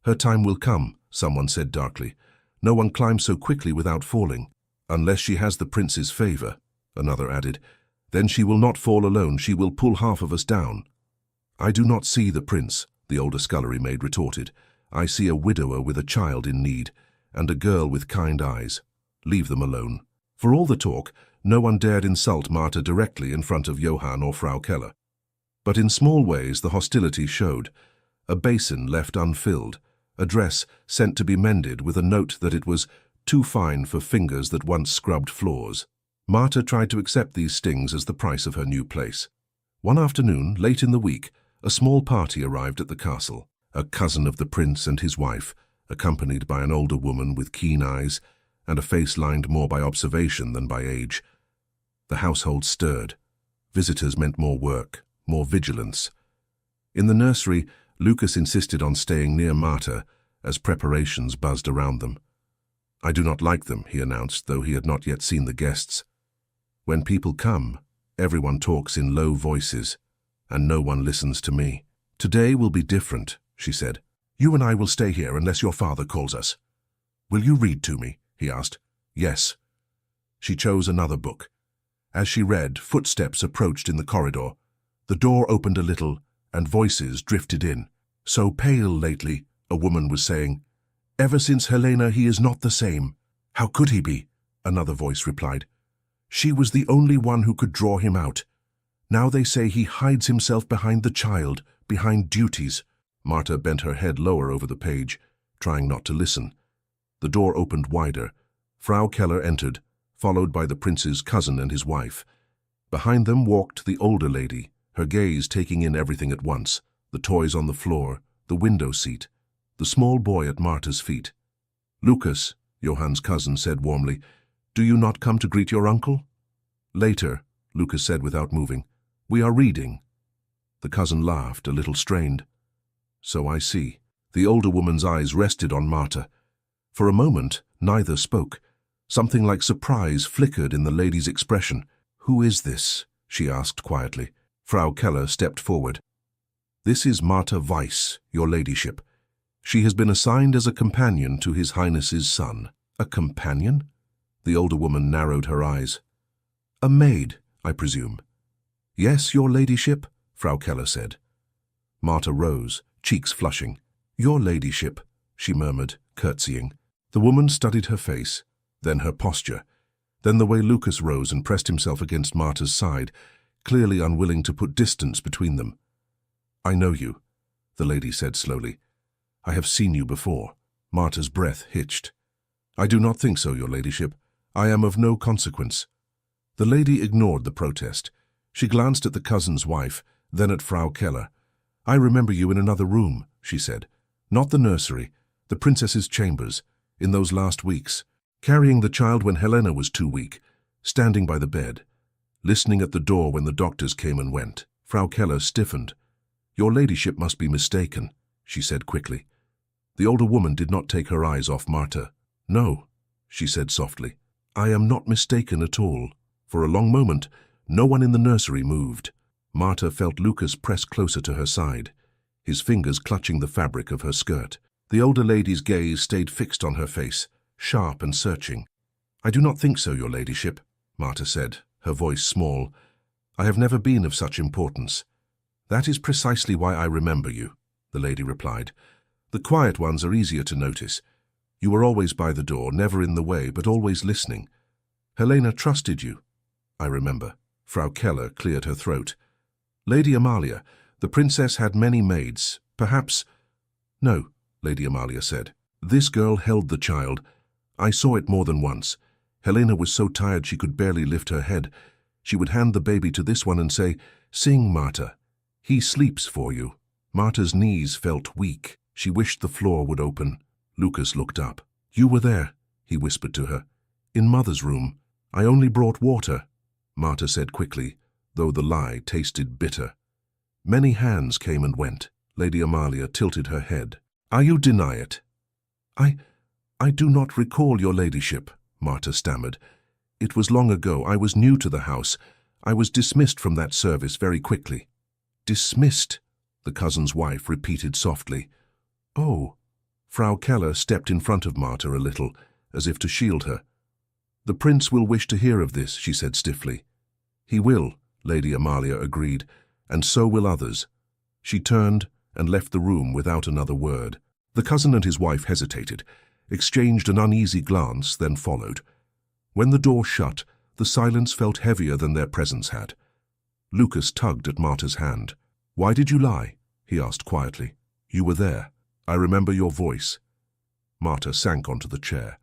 "Her time will come," someone said darkly. "No one climbs so quickly without falling." "Unless she has the prince's favor," another added. "Then she will not fall alone, she will pull half of us down." "I do not see the prince," the older scullery maid retorted. "I see a widower with a child in need, and a girl with kind eyes. Leave them alone." For all the talk, no one dared insult Martha directly in front of Johann or Frau Keller. But in small ways the hostility showed. A basin left unfilled, a dress sent to be mended with a note that it was too fine for fingers that once scrubbed floors. Martha tried to accept these stings as the price of her new place. One afternoon, late in the week, a small party arrived at the castle. A cousin of the prince and his wife, accompanied by an older woman with keen eyes and a face lined more by observation than by age. The household stirred. Visitors meant more work, more vigilance. In the nursery, Lucas insisted on staying near Martha as preparations buzzed around them. "I do not like them," he announced, though he had not yet seen the guests. "When people come, everyone talks in low voices, and no one listens to me." "Today will be different," she said. "You and I will stay here unless your father calls us." "Will you read to me?" he asked. "Yes." She chose another book. As she read, footsteps approached in the corridor. The door opened a little, and voices drifted in. "So pale lately," a woman was saying. "Ever since Helena he is not the same." "How could he be?" another voice replied. "She was the only one who could draw him out. Now they say he hides himself behind the child, behind duties." Martha bent her head lower over the page, trying not to listen. The door opened wider. Frau Keller entered, followed by the prince's cousin and his wife. Behind them walked the older lady, her gaze taking in everything at once, the toys on the floor, the window seat, the small boy at Martha's feet. "Lucas," Johann's cousin said warmly, "do you not come to greet your uncle?" "Later," Lucas said without moving. "We are reading." The cousin laughed, a little strained. "So I see." The older woman's eyes rested on Martha. For a moment, neither spoke. Something like surprise flickered in the lady's expression. "Who is this?" she asked quietly. Frau Keller stepped forward. "This is Martha Weiss, your ladyship. She has been assigned as a companion to His Highness's son." "A companion?" The older woman narrowed her eyes. "A maid, I presume." "Yes, your ladyship," Frau Keller said. Martha rose, cheeks flushing. "Your ladyship," she murmured, curtsying. The woman studied her face, then her posture, then the way Lucas rose and pressed himself against Martha's side, clearly unwilling to put distance between them. "I know you," the lady said slowly. "I have seen you before." Martha's breath hitched. "I do not think so, your ladyship. I am of no consequence." The lady ignored the protest. She glanced at the cousin's wife, then at Frau Keller. "I remember you in another room," she said. "Not the nursery, the princess's chambers, in those last weeks, carrying the child when Helena was too weak, standing by the bed, listening at the door when the doctors came and went." Frau Keller stiffened. "Your ladyship must be mistaken," she said quickly. The older woman did not take her eyes off Martha. "No," she said softly. "I am not mistaken at all." For a long moment, no one in the nursery moved. Martha felt Lucas press closer to her side, his fingers clutching the fabric of her skirt. The older lady's gaze stayed fixed on her face, sharp and searching. "I do not think so, your ladyship," Martha said, her voice small. "I have never been of such importance." "That is precisely why I remember you," the lady replied. "The quiet ones are easier to notice. You were always by the door, never in the way, but always listening. Helena trusted you." "I remember." Frau Keller cleared her throat. "Lady Amalia, the princess had many maids. Perhaps—" "No," Lady Amalia said. "This girl held the child. I saw it more than once. Helena was so tired she could barely lift her head. She would hand the baby to this one and say, 'Sing, Martha. He sleeps for you.'" Martha's knees felt weak. She wished the floor would open. Lucas looked up. "You were there," he whispered to her. "In Mother's room. I only brought water," Martha said quickly, though the lie tasted bitter. Many hands came and went. Lady Amalia tilted her head. "You deny it?" I do not recall, your ladyship," Martha stammered. It was long ago. I was new to the house. I was dismissed from that service very quickly." "Dismissed?" the cousin's wife repeated softly. "Oh." Frau Keller stepped in front of Martha a little, as if to shield her. "The prince will wish to hear of this," she said stiffly. "He will," Lady Amalia agreed, "and so will others." She turned and left the room without another word. The cousin and his wife hesitated, exchanged an uneasy glance, then followed. When the door shut, the silence felt heavier than their presence had. Lucas tugged at Martha's hand. "Why did you lie?" he asked quietly. "You were there. I remember your voice." Martha sank onto the chair.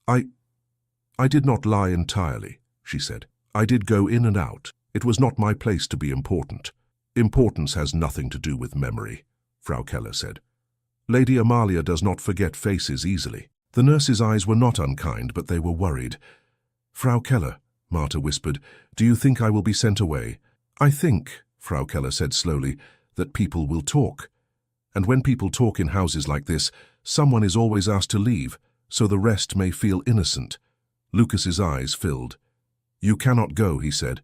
I did not lie entirely," she said. "I did go in and out. It was not my place to be important." "Importance has nothing to do with memory," Frau Keller said. "Lady Amalia does not forget faces easily." The nurse's eyes were not unkind, but they were worried. "Frau Keller," Martha whispered, "do you think I will be sent away?" "I think," Frau Keller said slowly, "that people will talk. And when people talk in houses like this, someone is always asked to leave, so the rest may feel innocent." Lucas's eyes filled. "You cannot go," he said.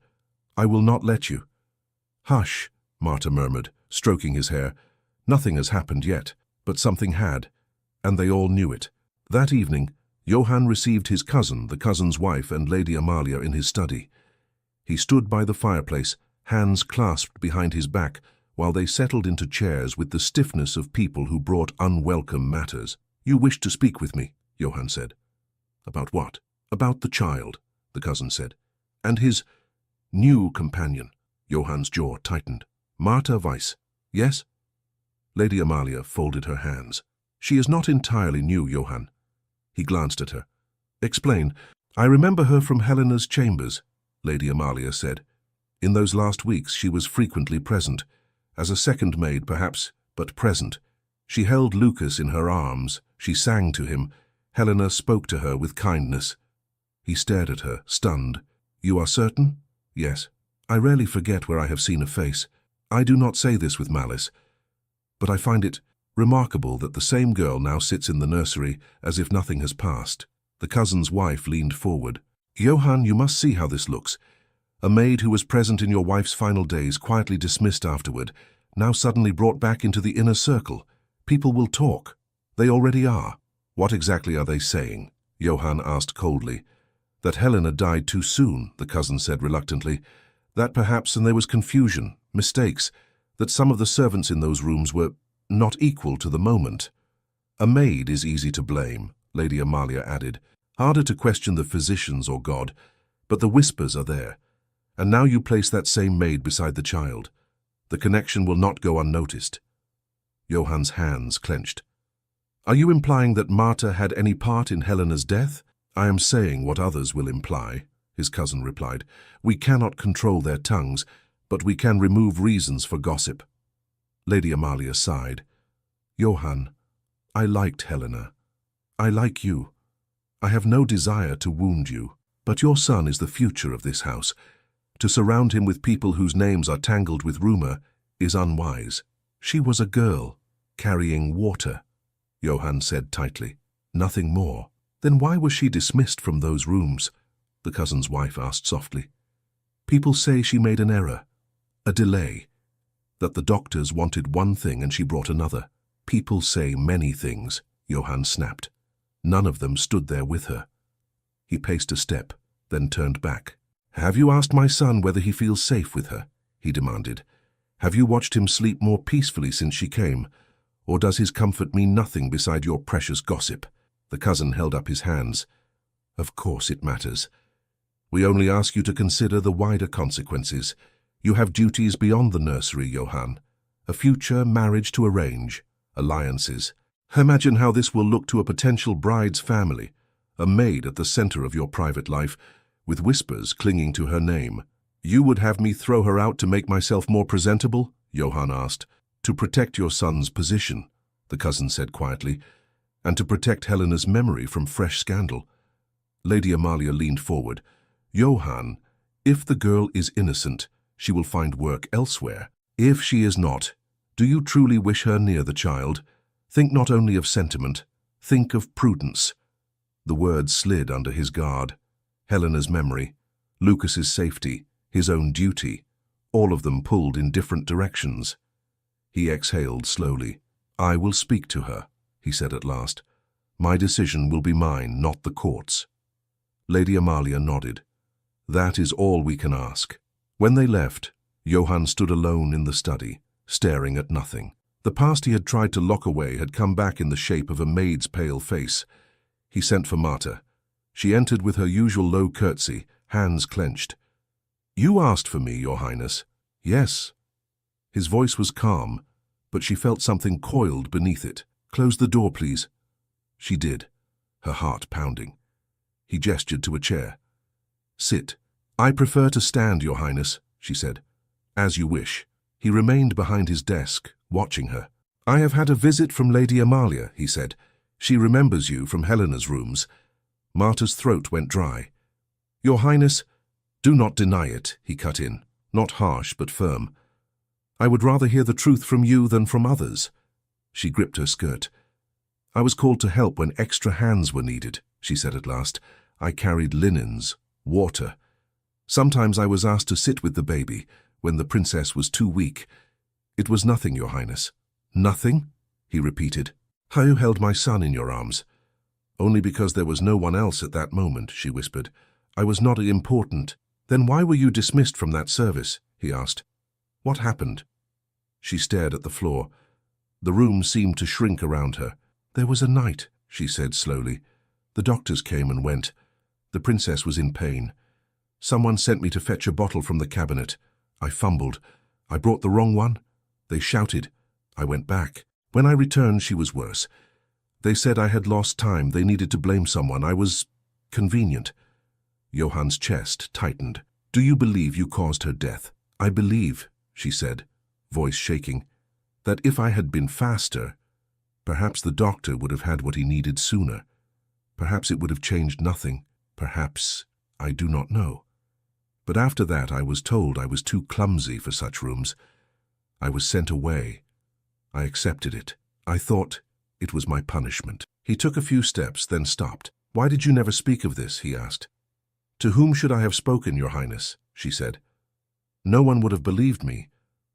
"I will not let you." "Hush," Martha murmured, stroking his hair. "Nothing has happened yet, but something had, and they all knew it." That evening, Johann received his cousin, the cousin's wife, and Lady Amalia in his study. He stood by the fireplace, hands clasped behind his back, while they settled into chairs with the stiffness of people who brought unwelcome matters. "You wished to speak with me," Johann said. "About what?" "About the child," the cousin said. "And his new companion." Johann's jaw tightened. "Martha Weiss." "Yes?" Lady Amalia folded her hands. "She is not entirely new, Johann." He glanced at her. "Explain." "I remember her from Helena's chambers," Lady Amalia said. "In those last weeks she was frequently present. As a second maid, perhaps, but present. She held Lucas in her arms. She sang to him. Helena spoke to her with kindness." He stared at her, stunned. "You are certain?" "Yes. I rarely forget where I have seen a face. I do not say this with malice. But I find it remarkable that the same girl now sits in the nursery as if nothing has passed." The cousin's wife leaned forward. "Johann, you must see how this looks. A maid who was present in your wife's final days, quietly dismissed afterward, now suddenly brought back into the inner circle. People will talk. They already are." "What exactly are they saying?" Johann asked coldly. "That Helena died too soon," the cousin said reluctantly. "That perhaps, and there was confusion, mistakes, that some of the servants in those rooms were not equal to the moment." "A maid is easy to blame," Lady Amalia added. "Harder to question the physicians or God, but the whispers are there. And now you place that same maid beside the child. The connection will not go unnoticed." Johann's hands clenched. "Are you implying that Martha had any part in Helena's death?" "I am saying what others will imply," his cousin replied. "We cannot control their tongues, but we can remove reasons for gossip." Lady Amalia sighed. "Johann, I liked Helena. I like you. I have no desire to wound you, but your son is the future of this house. To surround him with people whose names are tangled with rumor is unwise." "She was a girl, carrying water," Johann said tightly. "Nothing more." "Then why was she dismissed from those rooms?" the cousin's wife asked softly. "People say she made an error, a delay, that the doctors wanted one thing and she brought another." "People say many things," Johann snapped. "None of them stood there with her." He paced a step, then turned back. "Have you asked my son whether he feels safe with her?" he demanded. "Have you watched him sleep more peacefully since she came? Or does his comfort mean nothing beside your precious gossip?" The cousin held up his hands. "Of course it matters. We only ask you to consider the wider consequences. You have duties beyond the nursery, Johann. A future marriage to arrange, alliances. Imagine how this will look to a potential bride's family, a maid at the center of your private life, with whispers clinging to her name." "You would have me throw her out to make myself more presentable?" Johann asked. "To protect your son's position," the cousin said quietly, "and to protect Helena's memory from fresh scandal." Lady Amalia leaned forward. "Johann, if the girl is innocent, she will find work elsewhere. If she is not, do you truly wish her near the child? Think not only of sentiment, think of prudence." The words slid under his guard. Helena's memory, Lucas's safety, his own duty, all of them pulled in different directions. He exhaled slowly. "I will speak to her," he said at last. "My decision will be mine, not the court's." Lady Amalia nodded. "That is all we can ask." When they left, Johann stood alone in the study, staring at nothing. The past he had tried to lock away had come back in the shape of a maid's pale face. He sent for Marta. She entered with her usual low curtsy, hands clenched. "You asked for me, Your Highness." "Yes." His voice was calm, but she felt something coiled beneath it. "Close the door, please." She did, her heart pounding. He gestured to a chair. "Sit." "I prefer to stand, Your Highness," she said. "As you wish." He remained behind his desk, watching her. "I have had a visit from Lady Amalia," he said. "She remembers you from Helena's rooms." Marta's throat went dry. "Your Highness, do not deny it," he cut in, not harsh but firm. "I would rather hear the truth from you than from others." She gripped her skirt. "I was called to help when extra hands were needed," she said at last. "I carried linens, water. Sometimes I was asked to sit with the baby when the princess was too weak. It was nothing, Your Highness." "Nothing?" he repeated. "How you held my son in your arms." "Only because there was no one else at that moment," she whispered. "I was not important." "Then why were you dismissed from that service?" he asked. "What happened?" She stared at the floor. The room seemed to shrink around her. "There was a night," she said slowly. "The doctors came and went. The princess was in pain. Someone sent me to fetch a bottle from the cabinet. I fumbled. I brought the wrong one. They shouted. I went back. When I returned, she was worse. They said I had lost time. They needed to blame someone. I was convenient." Johann's chest tightened. "Do you believe you caused her death?" "I believe," she said, voice shaking, "that if I had been faster, perhaps the doctor would have had what he needed sooner. Perhaps it would have changed nothing. Perhaps, I do not know. But after that I was told I was too clumsy for such rooms. I was sent away. I accepted it. I thought it was my punishment." He took a few steps, then stopped. "Why did you never speak of this?" he asked. "To whom should I have spoken, Your Highness?" she said. "No one would have believed me.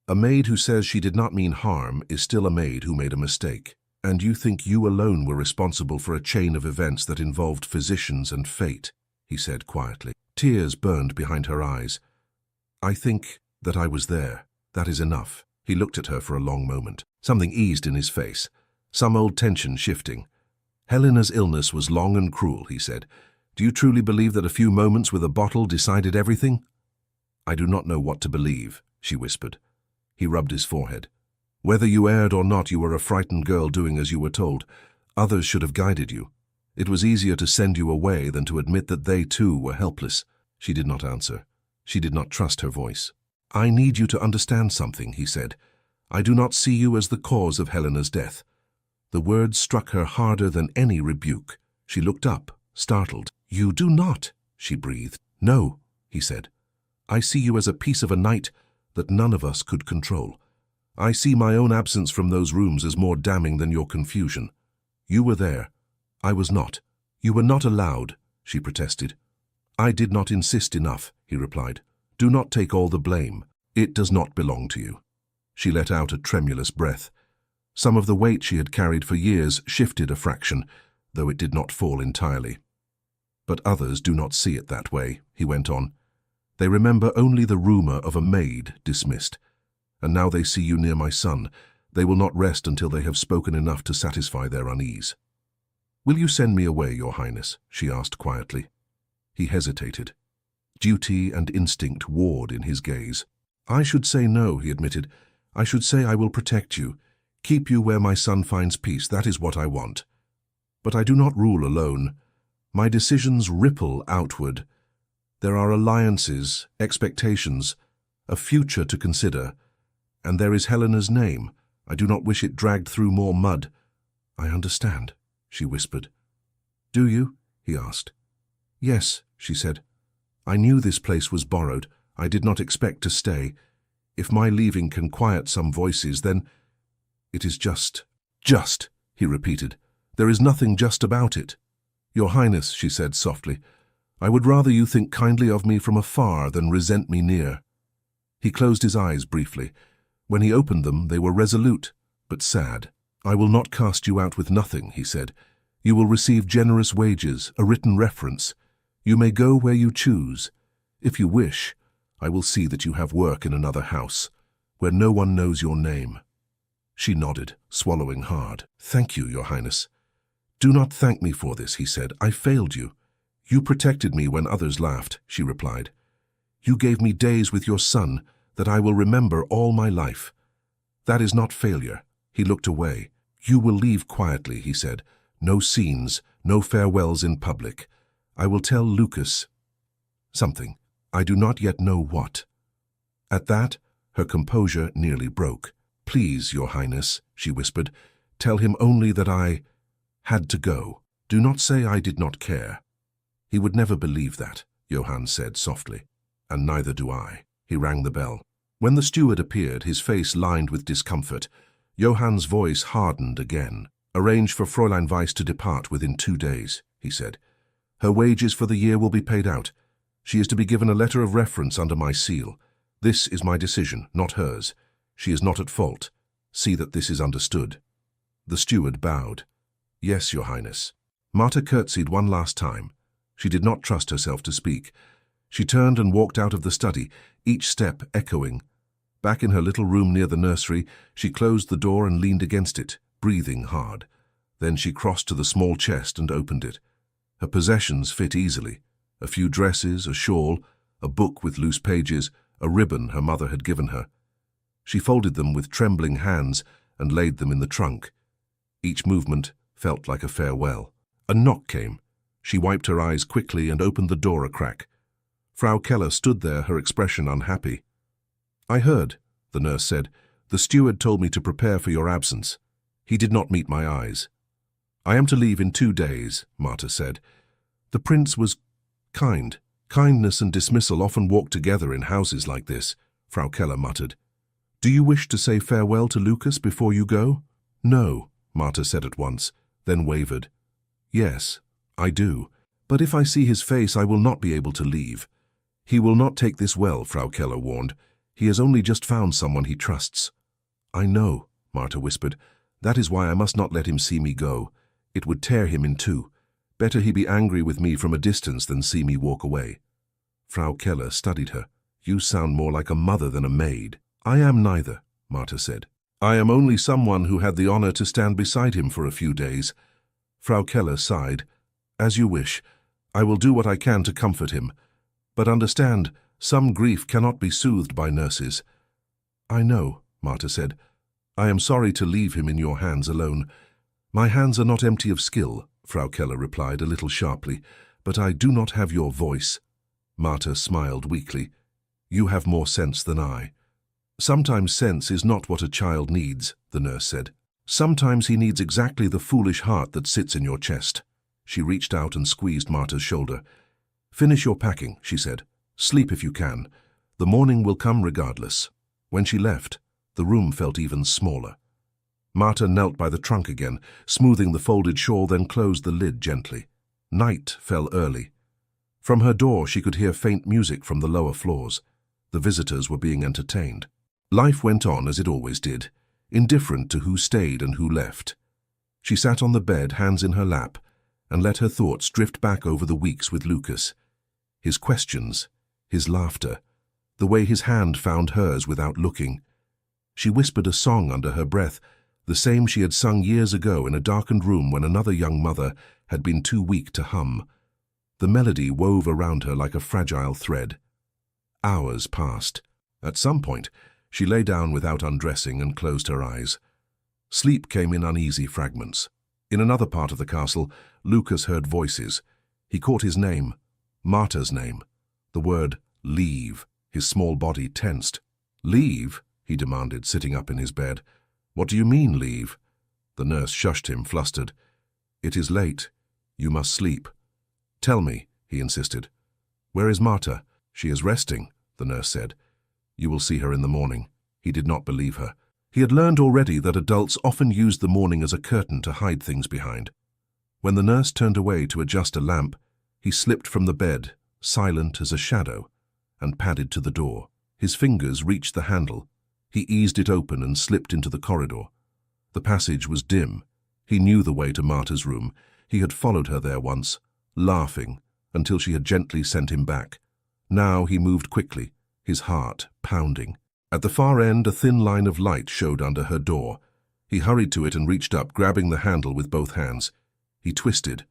A maid who says she did not mean harm is still a maid who made a mistake. And you think you alone were responsible for a chain of events that involved physicians and fate," he said quietly. Tears burned behind her eyes. "I think that I was there. That is enough." He looked at her for a long moment. Something eased in his face, some old tension shifting. "Helena's illness was long and cruel," he said. "Do you truly believe that a few moments with a bottle decided everything?" "I do not know what to believe," she whispered. He rubbed his forehead. "Whether you erred or not, you were a frightened girl doing as you were told. Others should have guided you. It was easier to send you away than to admit that they too were helpless." She did not answer. She did not trust her voice. "I need you to understand something," he said. "I do not see you as the cause of Helena's death." The words struck her harder than any rebuke. She looked up, startled. "You do not," she breathed. "No," he said. "I see you as a piece of a night that none of us could control. I see my own absence from those rooms as more damning than your confusion. You were there. I was not." "You were not allowed," she protested. "I did not insist enough," he replied. "Do not take all the blame. It does not belong to you." She let out a tremulous breath. Some of the weight she had carried for years shifted a fraction, though it did not fall entirely. "But others do not see it that way," he went on. "They remember only the rumor of a maid dismissed. And now they see you near my son. They will not rest until they have spoken enough to satisfy their unease." "Will you send me away, Your Highness?" she asked quietly. He hesitated. Duty and instinct warred in his gaze. "I should say no," he admitted. "I should say I will protect you, keep you where my son finds peace. That is what I want. But I do not rule alone. My decisions ripple outward. There are alliances, expectations, a future to consider. And there is Helena's name. I do not wish it dragged through more mud." "I understand," she whispered. "Do you?" he asked. "Yes," she said. "I knew this place was borrowed. I did not expect to stay. If my leaving can quiet some voices, then it is just." "Just," he repeated. "There is nothing just about it." "Your Highness," she said softly, I would rather you think kindly of me from afar than resent me near." He closed his eyes briefly. When he opened them, they were resolute, but sad. "I will not cast you out with nothing," he said. "You will receive generous wages, a written reference. You may go where you choose. If you wish, I will see that you have work in another house, where no one knows your name." She nodded, swallowing hard. "Thank you, Your Highness." "Do not thank me for this," he said. "I failed you." "You protected me when others laughed," she replied. "You gave me days with your son that I will remember all my life. That is not failure." He looked away. "You will leave quietly," he said. "No scenes, no farewells in public. I will tell Lucas something. I do not yet know what." At that, her composure nearly broke. "Please, Your Highness," she whispered, "tell him only that I had to go. Do not say I did not care." "He would never believe that," Johann said softly. "And neither do I." He rang the bell. When the steward appeared, his face lined with discomfort, Johann's voice hardened again. "Arrange for Fräulein Weiss to depart within 2 days," he said. "Her wages for the year will be paid out. She is to be given a letter of reference under my seal. This is my decision, not hers. She is not at fault. See that this is understood." The steward bowed. "Yes, Your Highness." Marta curtsied one last time. She did not trust herself to speak. She turned and walked out of the study, each step echoing. Back in her little room near the nursery, she closed the door and leaned against it, breathing hard. Then she crossed to the small chest and opened it. Her possessions fit easily. A few dresses, a shawl, a book with loose pages, a ribbon her mother had given her. She folded them with trembling hands and laid them in the trunk. Each movement felt like a farewell. A knock came. She wiped her eyes quickly and opened the door a crack. Frau Keller stood there, her expression unhappy. "I heard," the nurse said. "The steward told me to prepare for your absence. He did not meet my eyes." "I am to leave in 2 days," Marta said. "The prince was kind. Kindness and dismissal often walk together in houses like this," Frau Keller muttered. "Do you wish to say farewell to Lucas before you go?" "No," Marta said at once, then wavered. "Yes, I do. But if I see his face, I will not be able to leave." "He will not take this well," Frau Keller warned. "He has only just found someone he trusts." "I know," Marta whispered. "That is why I must not let him see me go. It would tear him in two. Better he be angry with me from a distance than see me walk away." Frau Keller studied her. "You sound more like a mother than a maid." "I am neither," Marta said. "I am only someone who had the honor to stand beside him for a few days." Frau Keller sighed. "As you wish. I will do what I can to comfort him. But understand, some grief cannot be soothed by nurses." "I know," Marta said. "I am sorry to leave him in your hands alone." "My hands are not empty of skill," Frau Keller replied a little sharply, "but I do not have your voice." Marta smiled weakly. "You have more sense than I." "Sometimes sense is not what a child needs," the nurse said. "Sometimes he needs exactly the foolish heart that sits in your chest." She reached out and squeezed Marta's shoulder. "Finish your packing," she said. "Sleep if you can. The morning will come regardless." When she left, the room felt even smaller. Marta knelt by the trunk again, smoothing the folded shawl, then closed the lid gently. Night fell early. From her door she could hear faint music from the lower floors. The visitors were being entertained. Life went on as it always did, indifferent to who stayed and who left. She sat on the bed, hands in her lap, and let her thoughts drift back over the weeks with Lucas. His questions, his laughter, the way his hand found hers without looking. She whispered a song under her breath, the same she had sung years ago in a darkened room when another young mother had been too weak to hum. The melody wove around her like a fragile thread. Hours passed. At some point, she lay down without undressing and closed her eyes. Sleep came in uneasy fragments. In another part of the castle, Lucas heard voices. He caught his name, Marta's name. The word leave. His small body tensed. "Leave?" he demanded, sitting up in his bed. "What do you mean, leave?" The nurse shushed him, flustered. "It is late. You must sleep." "Tell me," he insisted. "Where is Marta?" "She is resting," the nurse said. "You will see her in the morning." He did not believe her. He had learned already that adults often used the morning as a curtain to hide things behind. When the nurse turned away to adjust a lamp, He slipped from the bed, silent as a shadow, and padded to the door. His fingers reached the handle. He eased it open and slipped into the corridor. The passage was dim. He knew the way to Marta's room. He had followed her there once, laughing, until she had gently sent him back. Now he moved quickly, his heart pounding. At the far end, a thin line of light showed under her door. He hurried to it and reached up, grabbing the handle with both hands. He twisted.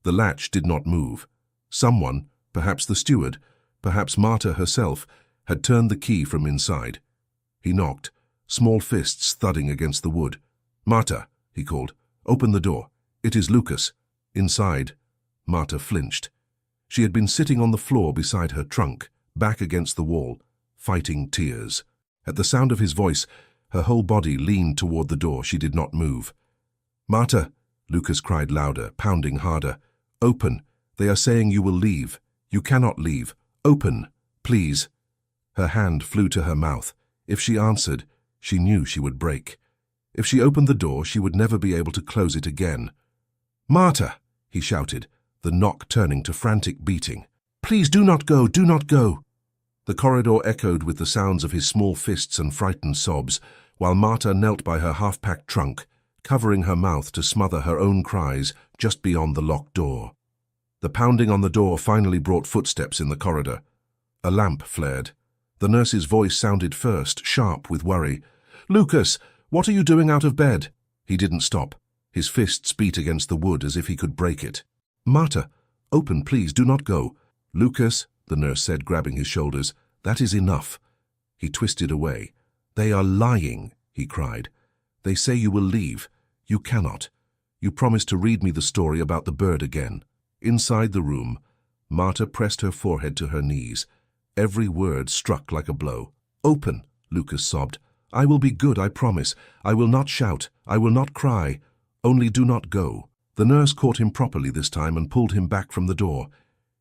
The latch did not move. Someone, perhaps the steward, perhaps Marta herself, had turned the key from inside. He knocked, small fists thudding against the wood. "Marta," he called, "open the door. It is Lucas." Inside, Marta flinched. She had been sitting on the floor beside her trunk, back against the wall, fighting tears. At the sound of his voice, her whole body leaned toward the door. She did not move. "Marta," Lucas cried louder, pounding harder. "Open. They are saying you will leave. You cannot leave. Open, please." Her hand flew to her mouth. If she answered, she knew she would break. If she opened the door, she would never be able to close it again. "Marta," he shouted, the knock turning to frantic beating. "Please do not go, do not go." The corridor echoed with the sounds of his small fists and frightened sobs, while Marta knelt by her half-packed trunk, covering her mouth to smother her own cries just beyond the locked door. The pounding on the door finally brought footsteps in the corridor. A lamp flared. The nurse's voice sounded first, sharp with worry. "Lucas, what are you doing out of bed?" He didn't stop. His fists beat against the wood as if he could break it. "Marta, open, please, do not go." "Lucas," the nurse said, grabbing his shoulders, "that is enough." He twisted away. "They are lying," he cried. "They say you will leave. You cannot. You promised to read me the story about the bird again." Inside the room, Marta pressed her forehead to her knees. Every word struck like a blow. "Open," Lucas sobbed. "I will be good, I promise. I will not shout. I will not cry. Only do not go." The nurse caught him properly this time and pulled him back from the door.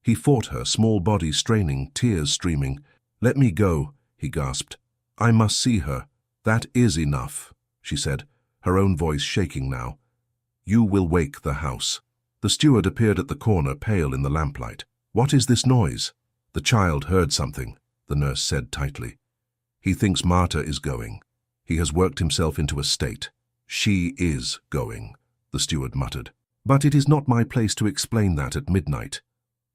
He fought her, small body straining, tears streaming. "Let me go," he gasped. "I must see her." "That is enough," she said, her own voice shaking now. "You will wake the house." The steward appeared at the corner, pale in the lamplight. "What is this noise?" "The child heard something," the nurse said tightly. "He thinks Marta is going. He has worked himself into a state." "She is going," the steward muttered. "But it is not my place to explain that at midnight."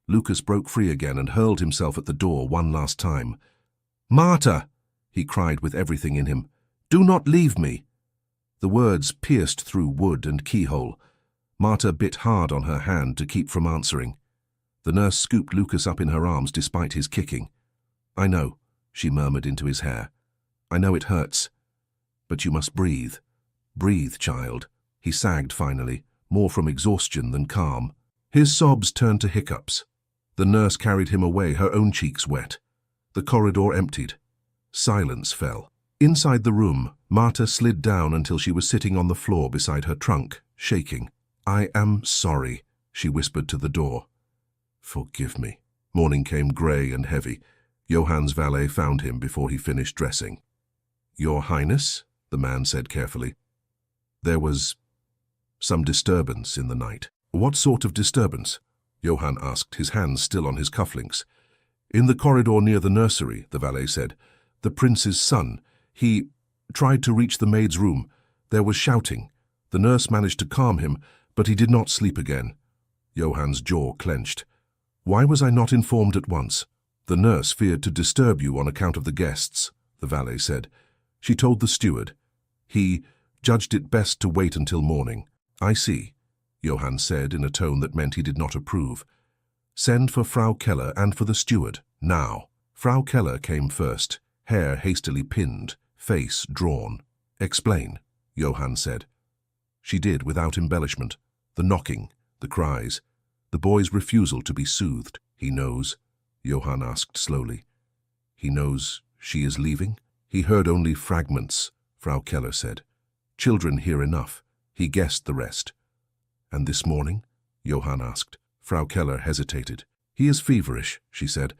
Lucas broke free again and hurled himself at the door one last time. "Marta!" he cried with everything in him. "Do not leave me!" The words pierced through wood and keyhole. Marta bit hard on her hand to keep from answering. The nurse scooped Lucas up in her arms despite his kicking. "I know," she murmured into his hair. "I know it hurts. But you must breathe. Breathe, child." He sagged finally, more from exhaustion than calm. His sobs turned to hiccups. The nurse carried him away, her own cheeks wet. The corridor emptied. Silence fell. Inside the room, Marta slid down until she was sitting on the floor beside her trunk, shaking. "I am sorry," she whispered to the door. "Forgive me." Morning came grey and heavy. Johann's valet found him before he finished dressing. "Your Highness," the man said carefully. "There was some disturbance in the night." "What sort of disturbance?" Johann asked, his hands still on his cufflinks. "In the corridor near the nursery," the valet said. "The prince's son. He tried to reach the maid's room. There was shouting. The nurse managed to calm him, but he did not sleep again." Johann's jaw clenched. "Why was I not informed at once?" "The nurse feared to disturb you on account of the guests," the valet said. "She told the steward. He judged it best to wait until morning." "I see," Johann said in a tone that meant he did not approve. "Send for Frau Keller and for the steward, now." Frau Keller came first, hair hastily pinned, face drawn. "Explain," Johann said. She did without embellishment. The knocking, the cries, the boy's refusal to be soothed. "He knows?" Johann asked slowly. "He knows she is leaving?" "He heard only fragments," Frau Keller said. "Children hear enough. He guessed the rest." "And this morning?" Johann asked. Frau Keller hesitated. "He is feverish," she said.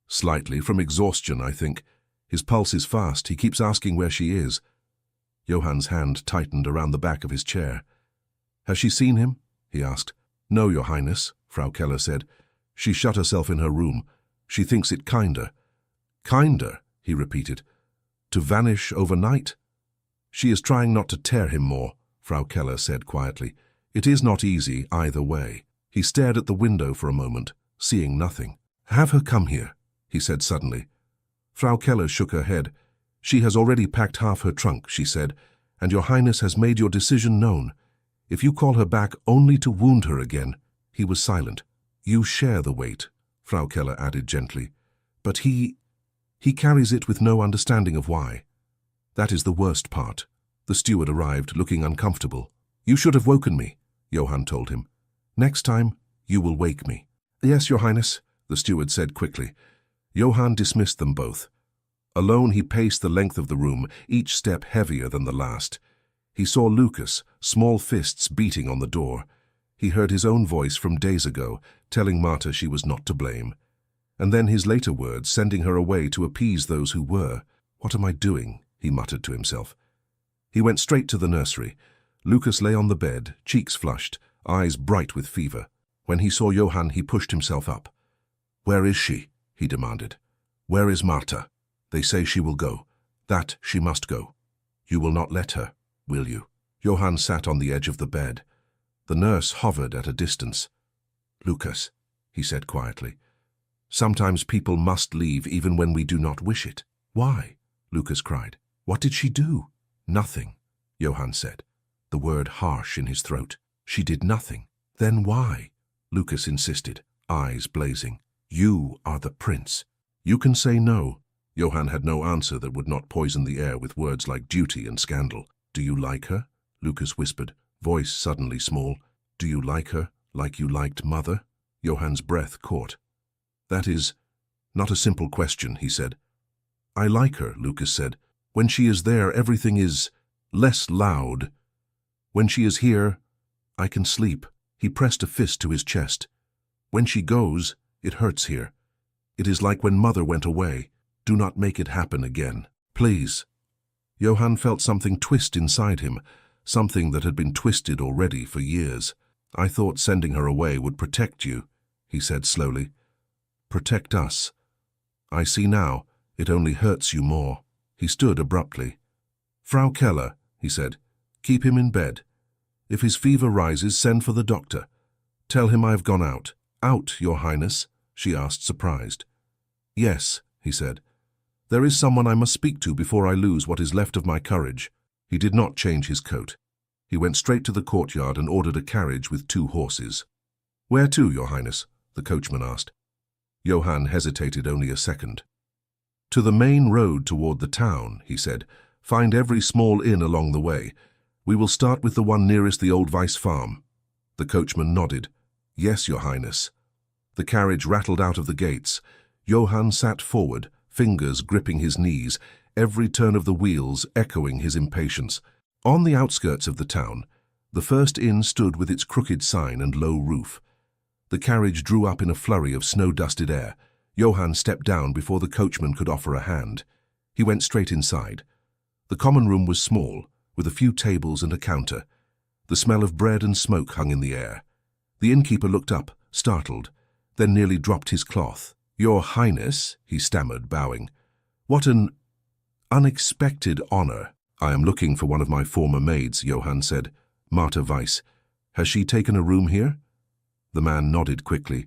"Slightly, from exhaustion, I think. His pulse is fast. He keeps asking where she is." Johann's hand tightened around the back of his chair. "Has she seen him?" he asked. "No, Your Highness," Frau Keller said. She shut herself in her room. She thinks it kinder. Kinder, he repeated. To vanish overnight? She is trying not to tear him more, Frau Keller said quietly. It is not easy either way. He stared at the window for a moment, seeing nothing. Have her come here, he said suddenly. Frau Keller shook her head. She has already packed half her trunk, she said, and your Highness has made your decision known. If you call her back only to wound her again. He was silent. You share the weight, Frau Keller added gently. But he carries it with no understanding of why. That is the worst part. The steward arrived, looking uncomfortable. You should have woken me, Johann told him. Next time, you will wake me. Yes, Your Highness, the steward said quickly. Johann dismissed them both. Alone he paced the length of the room, each step heavier than the last. He saw Lucas, small fists beating on the door. He heard his own voice from days ago, telling Marta she was not to blame. And then his later words, sending her away to appease those who were. What am I doing? He muttered to himself. He went straight to the nursery. Lucas lay on the bed, cheeks flushed, eyes bright with fever. When he saw Johann, he pushed himself up. Where is she? He demanded. Where is Marta? They say she will go. That she must go. You will not let her, will you? Johann sat on the edge of the bed. The nurse hovered at a distance. Lucas, he said quietly. Sometimes people must leave even when we do not wish it. Why? Lucas cried. What did she do? Nothing, Johann said, the word harsh in his throat. She did nothing. Then why? Lucas insisted, eyes blazing. You are the prince. You can say no. Johann had no answer that would not poison the air with words like duty and scandal. Do you like her? Lucas whispered, voice suddenly small. Do you like her like you liked mother? Johann's breath caught. That is not a simple question, he said. I like her, Lucas said. When she is there, everything is less loud. When she is here, I can sleep. He pressed a fist to his chest. When she goes, it hurts here. It is like when mother went away. Do not make it happen again. Please. Johann felt something twist inside him, something that had been twisted already for years. I thought sending her away would protect you, he said slowly. Protect us. I see now, it only hurts you more. He stood abruptly. Frau Keller, he said, keep him in bed. If his fever rises, send for the doctor. Tell him I have gone out. Out, Your Highness? She asked, surprised. Yes, he said. There is someone I must speak to before I lose what is left of my courage. He did not change his coat. He went straight to the courtyard and ordered a carriage with 2 horses. Where to, Your Highness? The coachman asked. Johann hesitated only a second. To the main road toward the town, he said. Find every small inn along the way. We will start with the one nearest the old Weiss farm. The coachman nodded. Yes, Your Highness. The carriage rattled out of the gates. Johann sat forward, fingers gripping his knees, every turn of the wheels echoing his impatience. On the outskirts of the town, the first inn stood with its crooked sign and low roof. The carriage drew up in a flurry of snow-dusted air. Johann stepped down before the coachman could offer a hand. He went straight inside. The common room was small, with a few tables and a counter. The smell of bread and smoke hung in the air. The innkeeper looked up, startled, then nearly dropped his cloth. Your Highness, he stammered, bowing. What an unexpected honor. I am looking for one of my former maids, Johann said. Marta Weiss. Has she taken a room here? The man nodded quickly.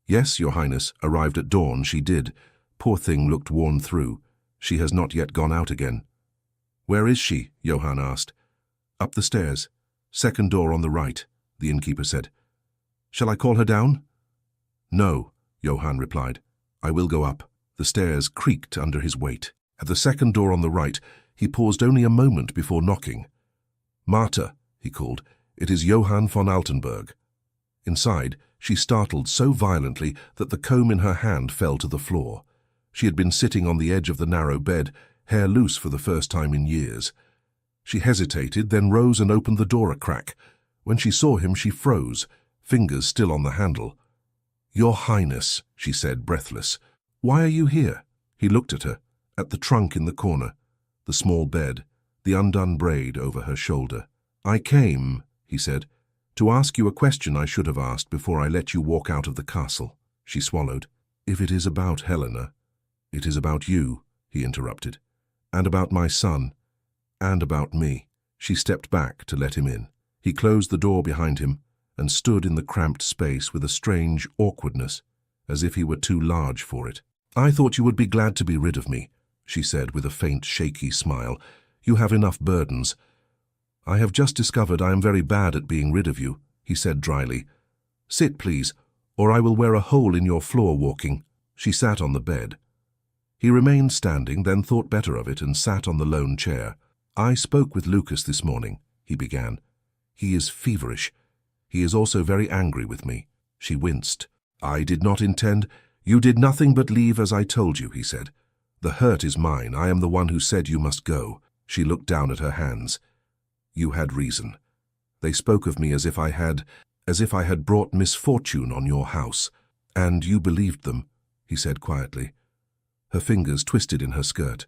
Yes, Your Highness, arrived at dawn, she did. Poor thing looked worn through. She has not yet gone out again. Where is she? Johann asked. Up the stairs. Second door on the right, the innkeeper said. Shall I call her down? No, Johann replied. I will go up. The stairs creaked under his weight. At the second door on the right, he paused only a moment before knocking. Marta, he called, it is Johann von Altenburg. Inside, she startled so violently that the comb in her hand fell to the floor. She had been sitting on the edge of the narrow bed, hair loose for the first time in years. She hesitated, then rose and opened the door a crack. When she saw him, she froze, fingers still on the handle. Your Highness, she said, breathless. Why are you here? He looked at her, at the trunk in the corner, the small bed, the undone braid over her shoulder. I came, he said, to ask you a question I should have asked before I let you walk out of the castle. She swallowed. If it is about Helena, it is about you, he interrupted, and about my son, and about me. She stepped back to let him in. He closed the door behind him and stood in the cramped space with a strange awkwardness, as if he were too large for it. I thought you would be glad to be rid of me, she said with a faint, shaky smile. You have enough burdens. I have just discovered I am very bad at being rid of you, he said dryly. Sit, please, or I will wear a hole in your floor walking. She sat on the bed. He remained standing, then thought better of it and sat on the lone chair. I spoke with Lucas this morning, he began. He is feverish. He is also very angry with me. She winced. I did not intend. You did nothing but leave as I told you, he said. The hurt is mine. I am the one who said you must go. She looked down at her hands. You had reason. They spoke of me as if I had brought misfortune on your house. And you believed them, he said quietly. Her fingers twisted in her skirt.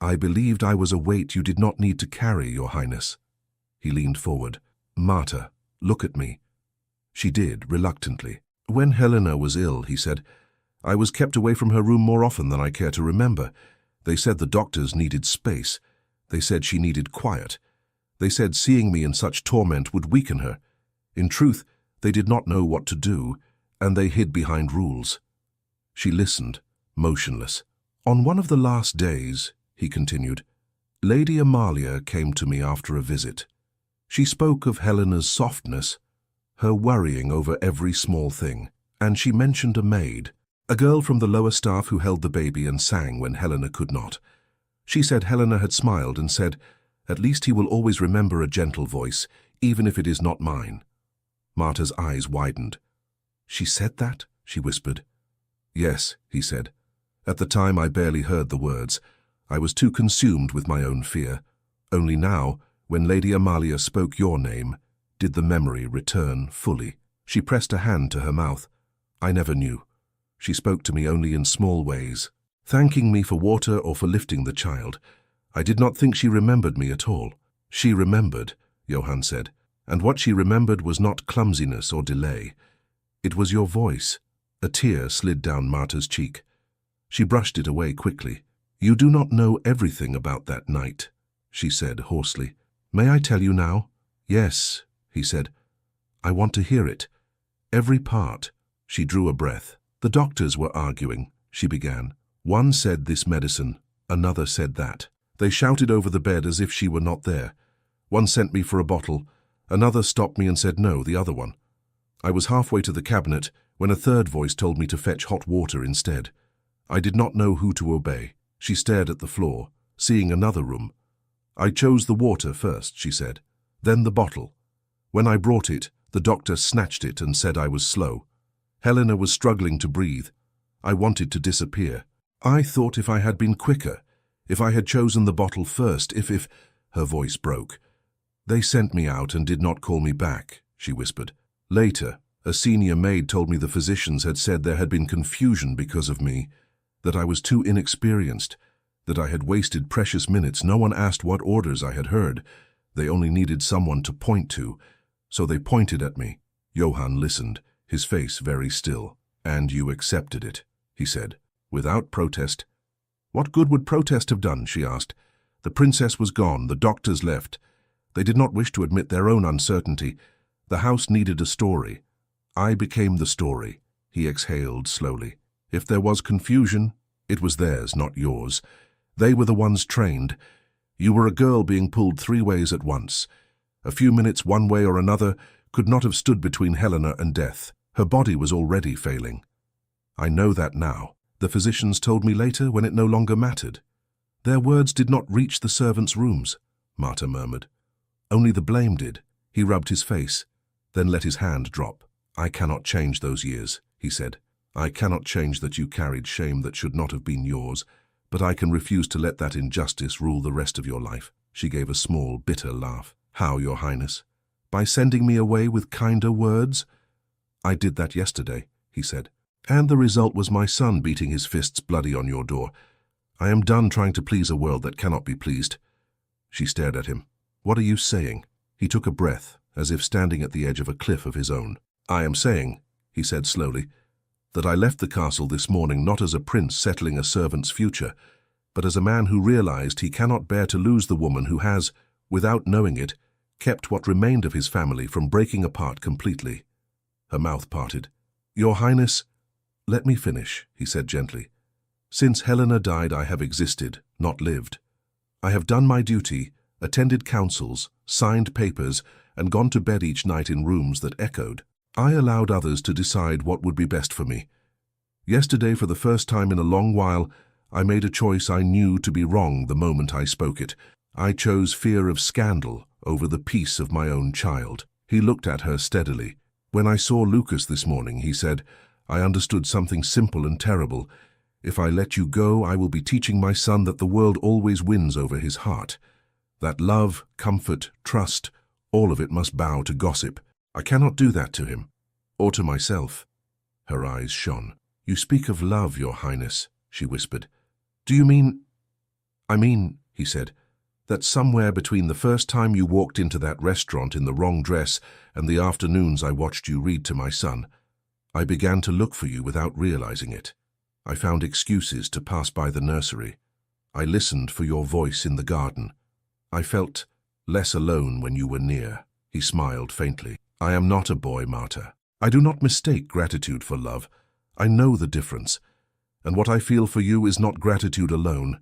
I believed I was a weight you did not need to carry, Your Highness. He leaned forward. Marta, look at me. She did, reluctantly. When Helena was ill, he said, I was kept away from her room more often than I care to remember. They said the doctors needed space. They said she needed quiet. They said seeing me in such torment would weaken her. In truth, they did not know what to do, and they hid behind rules. She listened, motionless. On one of the last days, he continued, Lady Amalia came to me after a visit. She spoke of Helena's softness, her worrying over every small thing, and she mentioned a maid, a girl from the lower staff who held the baby and sang when Helena could not. She said Helena had smiled and said, At least he will always remember a gentle voice, even if it is not mine. Marta's eyes widened. She said that? She whispered. Yes, he said. At the time I barely heard the words. I was too consumed with my own fear. Only now, when Lady Amalia spoke your name, did the memory return fully. She pressed a hand to her mouth. I never knew. She spoke to me only in small ways, thanking me for water or for lifting the child. I did not think she remembered me at all. She remembered, Johann said, and what she remembered was not clumsiness or delay. It was your voice. A tear slid down Marta's cheek. She brushed it away quickly. You do not know everything about that night, she said hoarsely. May I tell you now? Yes, he said. I want to hear it. Every part. She drew a breath. The doctors were arguing, she began. One said this medicine, another said that. They shouted over the bed as if she were not there. One sent me for a bottle. Another stopped me and said no, the other one. I was halfway to the cabinet when a third voice told me to fetch hot water instead. I did not know who to obey. She stared at the floor, seeing another room. I chose the water first, she said, then the bottle. When I brought it, the doctor snatched it and said I was slow. Helena was struggling to breathe. I wanted to disappear. I thought if I had been quicker, if I had chosen the bottle first, if... Her voice broke. They sent me out and did not call me back, she whispered. Later, a senior maid told me the physicians had said there had been confusion because of me, that I was too inexperienced, that I had wasted precious minutes. No one asked what orders I had heard. They only needed someone to point to, so they pointed at me. Johann listened, his face very still. And you accepted it, he said, without protest. What good would protest have done, she asked. The princess was gone, the doctors left. They did not wish to admit their own uncertainty. The house needed a story. I became the story, he exhaled slowly. If there was confusion, it was theirs, not yours. They were the ones trained. You were a girl being pulled 3 ways at once. A few minutes one way or another could not have stood between Helena and death. Her body was already failing. I know that now. The physicians told me later when it no longer mattered. Their words did not reach the servants' rooms, Marta murmured. Only the blame did. He rubbed his face, then let his hand drop. I cannot change those years, he said. I cannot change that you carried shame that should not have been yours, but I can refuse to let that injustice rule the rest of your life. She gave a small, bitter laugh. How, Your Highness? By sending me away with kinder words? I did that yesterday, he said. And the result was my son beating his fists bloody on your door. I am done trying to please a world that cannot be pleased. She stared at him. What are you saying? He took a breath, as if standing at the edge of a cliff of his own. I am saying, he said slowly, that I left the castle this morning not as a prince settling a servant's future, but as a man who realized he cannot bear to lose the woman who has, without knowing it, kept what remained of his family from breaking apart completely. Her mouth parted. "Your Highness—" "Let me finish," he said gently. "Since Helena died, I have existed, not lived. I have done my duty, attended councils, signed papers, and gone to bed each night in rooms that echoed. I allowed others to decide what would be best for me. Yesterday, for the first time in a long while, I made a choice I knew to be wrong the moment I spoke it. I chose fear of scandal over the peace of my own child." He looked at her steadily. "When I saw Lucas this morning," he said, "I understood something simple and terrible. If I let you go, I will be teaching my son that the world always wins over his heart. That love, comfort, trust, all of it must bow to gossip. I cannot do that to him, or to myself." Her eyes shone. "You speak of love, Your Highness," she whispered. "Do you mean—" "I mean," he said, "that somewhere between the first time you walked into that restaurant in the wrong dress and the afternoons I watched you read to my son, I began to look for you without realizing it. I found excuses to pass by the nursery. I listened for your voice in the garden. I felt less alone when you were near." He smiled faintly. "I am not a boy, Marta. I do not mistake gratitude for love. I know the difference. And what I feel for you is not gratitude alone.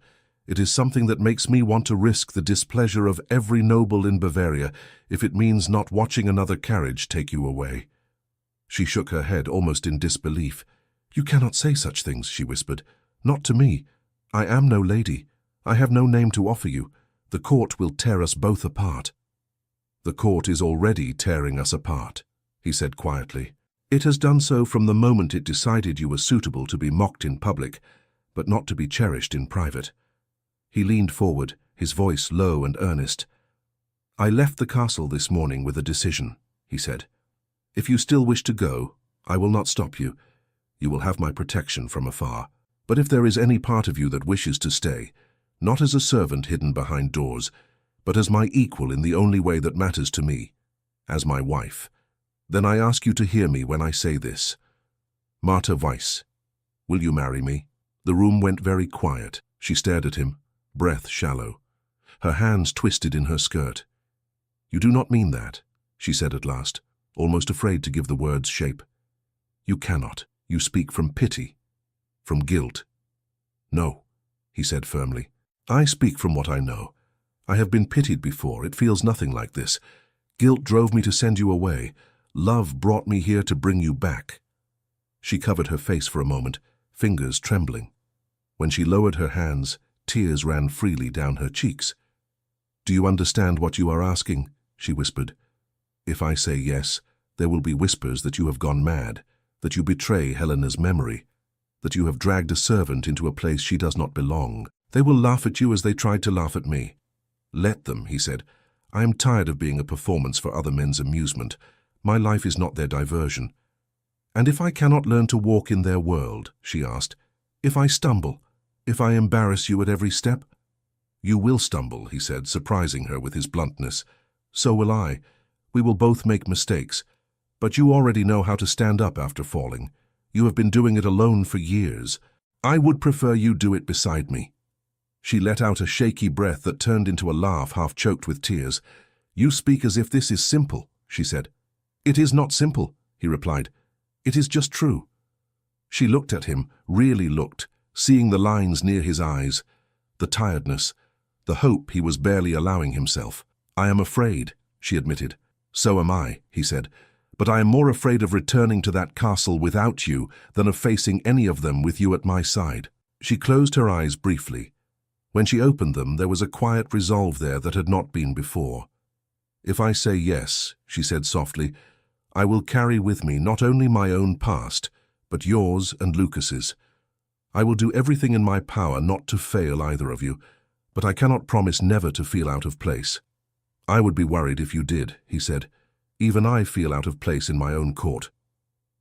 It is something that makes me want to risk the displeasure of every noble in Bavaria if it means not watching another carriage take you away." She shook her head, almost in disbelief. "You cannot say such things," she whispered. "Not to me. I am no lady. I have no name to offer you. The court will tear us both apart." "The court is already tearing us apart," he said quietly. "It has done so from the moment it decided you were suitable to be mocked in public, but not to be cherished in private." He leaned forward, his voice low and earnest. "I left the castle this morning with a decision," he said. "If you still wish to go, I will not stop you. You will have my protection from afar. But if there is any part of you that wishes to stay, not as a servant hidden behind doors, but as my equal in the only way that matters to me, as my wife, then I ask you to hear me when I say this. Marta Weiss, will you marry me?" The room went very quiet. She stared at him, breath shallow. Her hands twisted in her skirt. "You do not mean that," she said at last, almost afraid to give the words shape. "You cannot. You speak from pity, from guilt." "No," he said firmly. "I speak from what I know. I have been pitied before. It feels nothing like this. Guilt drove me to send you away. Love brought me here to bring you back." She covered her face for a moment, fingers trembling. When she lowered her hands, tears ran freely down her cheeks. "Do you understand what you are asking?" she whispered. "If I say yes, there will be whispers that you have gone mad, that you betray Helena's memory, that you have dragged a servant into a place she does not belong. They will laugh at you as they tried to laugh at me." "Let them," he said. "I am tired of being a performance for other men's amusement. My life is not their diversion." "And if I cannot learn to walk in their world," she asked, "if I stumble, if I embarrass you at every step?" "You will stumble," he said, surprising her with his bluntness. "So will I. We will both make mistakes. But you already know how to stand up after falling. You have been doing it alone for years. I would prefer you do it beside me." She let out a shaky breath that turned into a laugh half choked with tears. "You speak as if this is simple," she said. "It is not simple," he replied. "It is just true." She looked at him, really looked, seeing the lines near his eyes, the tiredness, the hope he was barely allowing himself. "I am afraid," she admitted. "So am I," he said. "But I am more afraid of returning to that castle without you than of facing any of them with you at my side." She closed her eyes briefly. When she opened them, there was a quiet resolve there that had not been before. "If I say yes," she said softly, "I will carry with me not only my own past, but yours and Lucas's. I will do everything in my power not to fail either of you, but I cannot promise never to feel out of place." "I would be worried if you did," he said. "Even I feel out of place in my own court."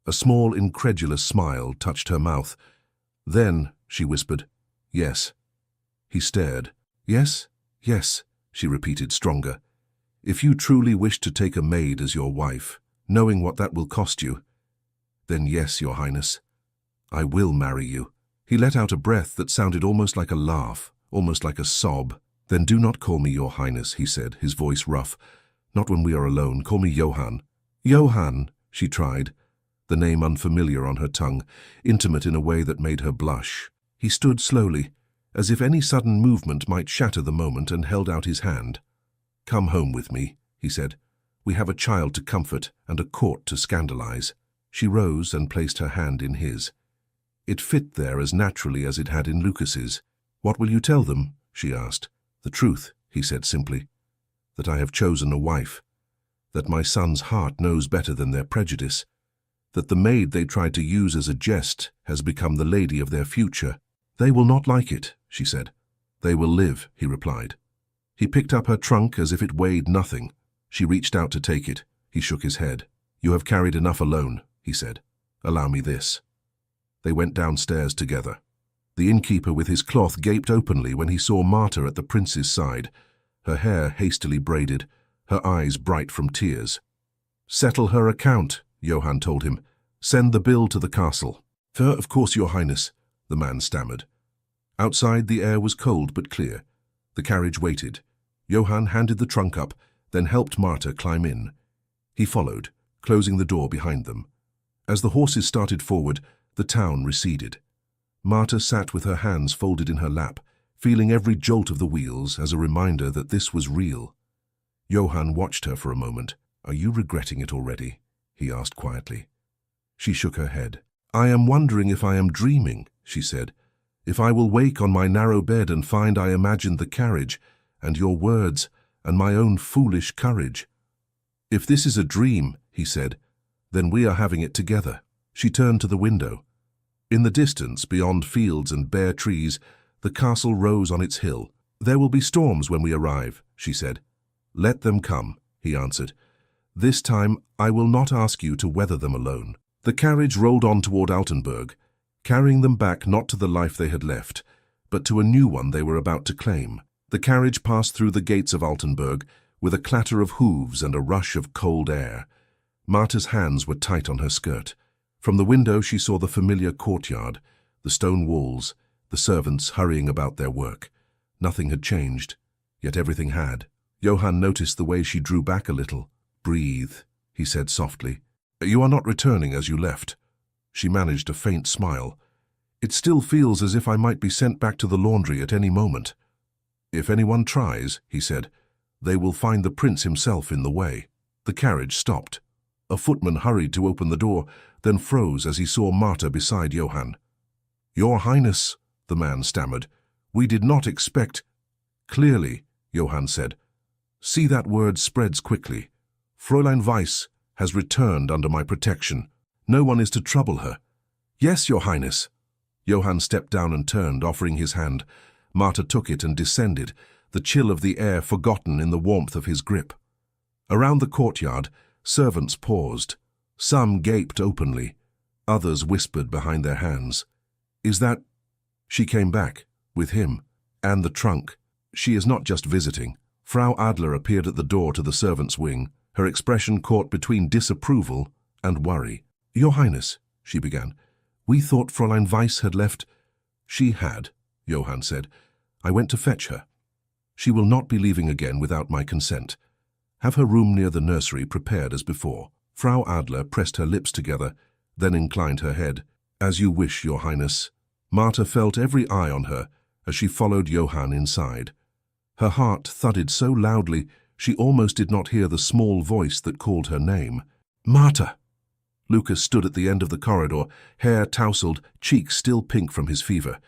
A small, incredulous smile touched her mouth. "Then," she whispered, "yes." He stared. "Yes, yes," she repeated, stronger. "If you truly wish to take a maid as your wife, knowing what that will cost you, then yes, Your Highness." I will marry you. He let out a breath that sounded almost like a laugh, almost like a sob. Then do not call me Your Highness, he said, his voice rough. Not when we are alone. Call me Johann. Johann, she tried, the name unfamiliar on her tongue, intimate in a way that made her blush. He stood slowly, as if any sudden movement might shatter the moment, and held out his hand. Come home with me, he said. We have a child to comfort and a court to scandalize. She rose and placed her hand in his. It fit there as naturally as it had in Lucas's. What will you tell them? She asked. The truth, he said simply. That I have chosen a wife. That my son's heart knows better than their prejudice. That the maid they tried to use as a jest has become the lady of their future. They will not like it, she said. They will live, he replied. He picked up her trunk as if it weighed nothing. She reached out to take it. He shook his head. You have carried enough alone, he said. Allow me this. They went downstairs together. The innkeeper with his cloth gaped openly when he saw Marta at the prince's side, her hair hastily braided, her eyes bright from tears. Settle her account, Johann told him. Send the bill to the castle. Of course, Your Highness, the man stammered. Outside the air was cold but clear. The carriage waited. Johann handed the trunk up, then helped Marta climb in. He followed, closing the door behind them. As the horses started forward, the town receded. Marta sat with her hands folded in her lap, feeling every jolt of the wheels as a reminder that this was real. Johann watched her for a moment. Are you regretting it already? He asked quietly. She shook her head. I am wondering if I am dreaming, she said. If I will wake on my narrow bed and find I imagined the carriage, and your words, and my own foolish courage. If this is a dream, he said, then we are having it together. She turned to the window. In the distance, beyond fields and bare trees, the castle rose on its hill. There will be storms when we arrive, she said. Let them come, he answered. This time I will not ask you to weather them alone. The carriage rolled on toward Altenburg, carrying them back not to the life they had left, but to a new one they were about to claim. The carriage passed through the gates of Altenburg with a clatter of hooves and a rush of cold air. Marta's hands were tight on her skirt. From the window she saw the familiar courtyard, the stone walls, the servants hurrying about their work. Nothing had changed, yet everything had. Johann noticed the way she drew back a little. Breathe, he said softly. You are not returning as you left. She managed a faint smile. It still feels as if I might be sent back to the laundry at any moment. If anyone tries, he said, they will find the prince himself in the way. The carriage stopped. A footman hurried to open the door, then froze as he saw Marta beside Johann. Your Highness, the man stammered, we did not expect. Clearly, Johann said. See that word spreads quickly. Fräulein Weiss has returned under my protection. No one is to trouble her. Yes, Your Highness. Johann stepped down and turned, offering his hand. Marta took it and descended, the chill of the air forgotten in the warmth of his grip. Around the courtyard, servants paused. Some gaped openly. Others whispered behind their hands. Is that... She came back, with him, and the trunk. She is not just visiting. Frau Adler appeared at the door to the servants' wing, her expression caught between disapproval and worry. Your Highness, she began, we thought Fräulein Weiss had left. She had, Johann said. I went to fetch her. She will not be leaving again without my consent. Have her room near the nursery prepared as before. Frau Adler pressed her lips together, then inclined her head. As you wish, Your Highness. Marta felt every eye on her as she followed Johann inside. Her heart thudded so loudly she almost did not hear the small voice that called her name. Marta! Lucas stood at the end of the corridor, hair tousled, cheeks still pink from his fever.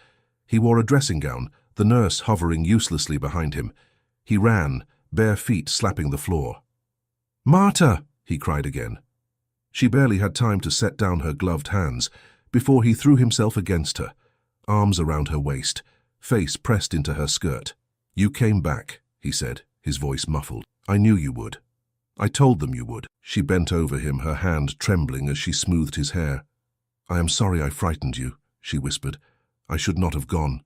He wore a dressing gown, the nurse hovering uselessly behind him. He ran, bare feet slapping the floor. Marta! He cried again. She barely had time to set down her gloved hands before he threw himself against her, arms around her waist, face pressed into her skirt. You came back, he said, his voice muffled. I knew you would. I told them you would. She bent over him, her hand trembling as she smoothed his hair. I am sorry I frightened you, she whispered. I should not have gone.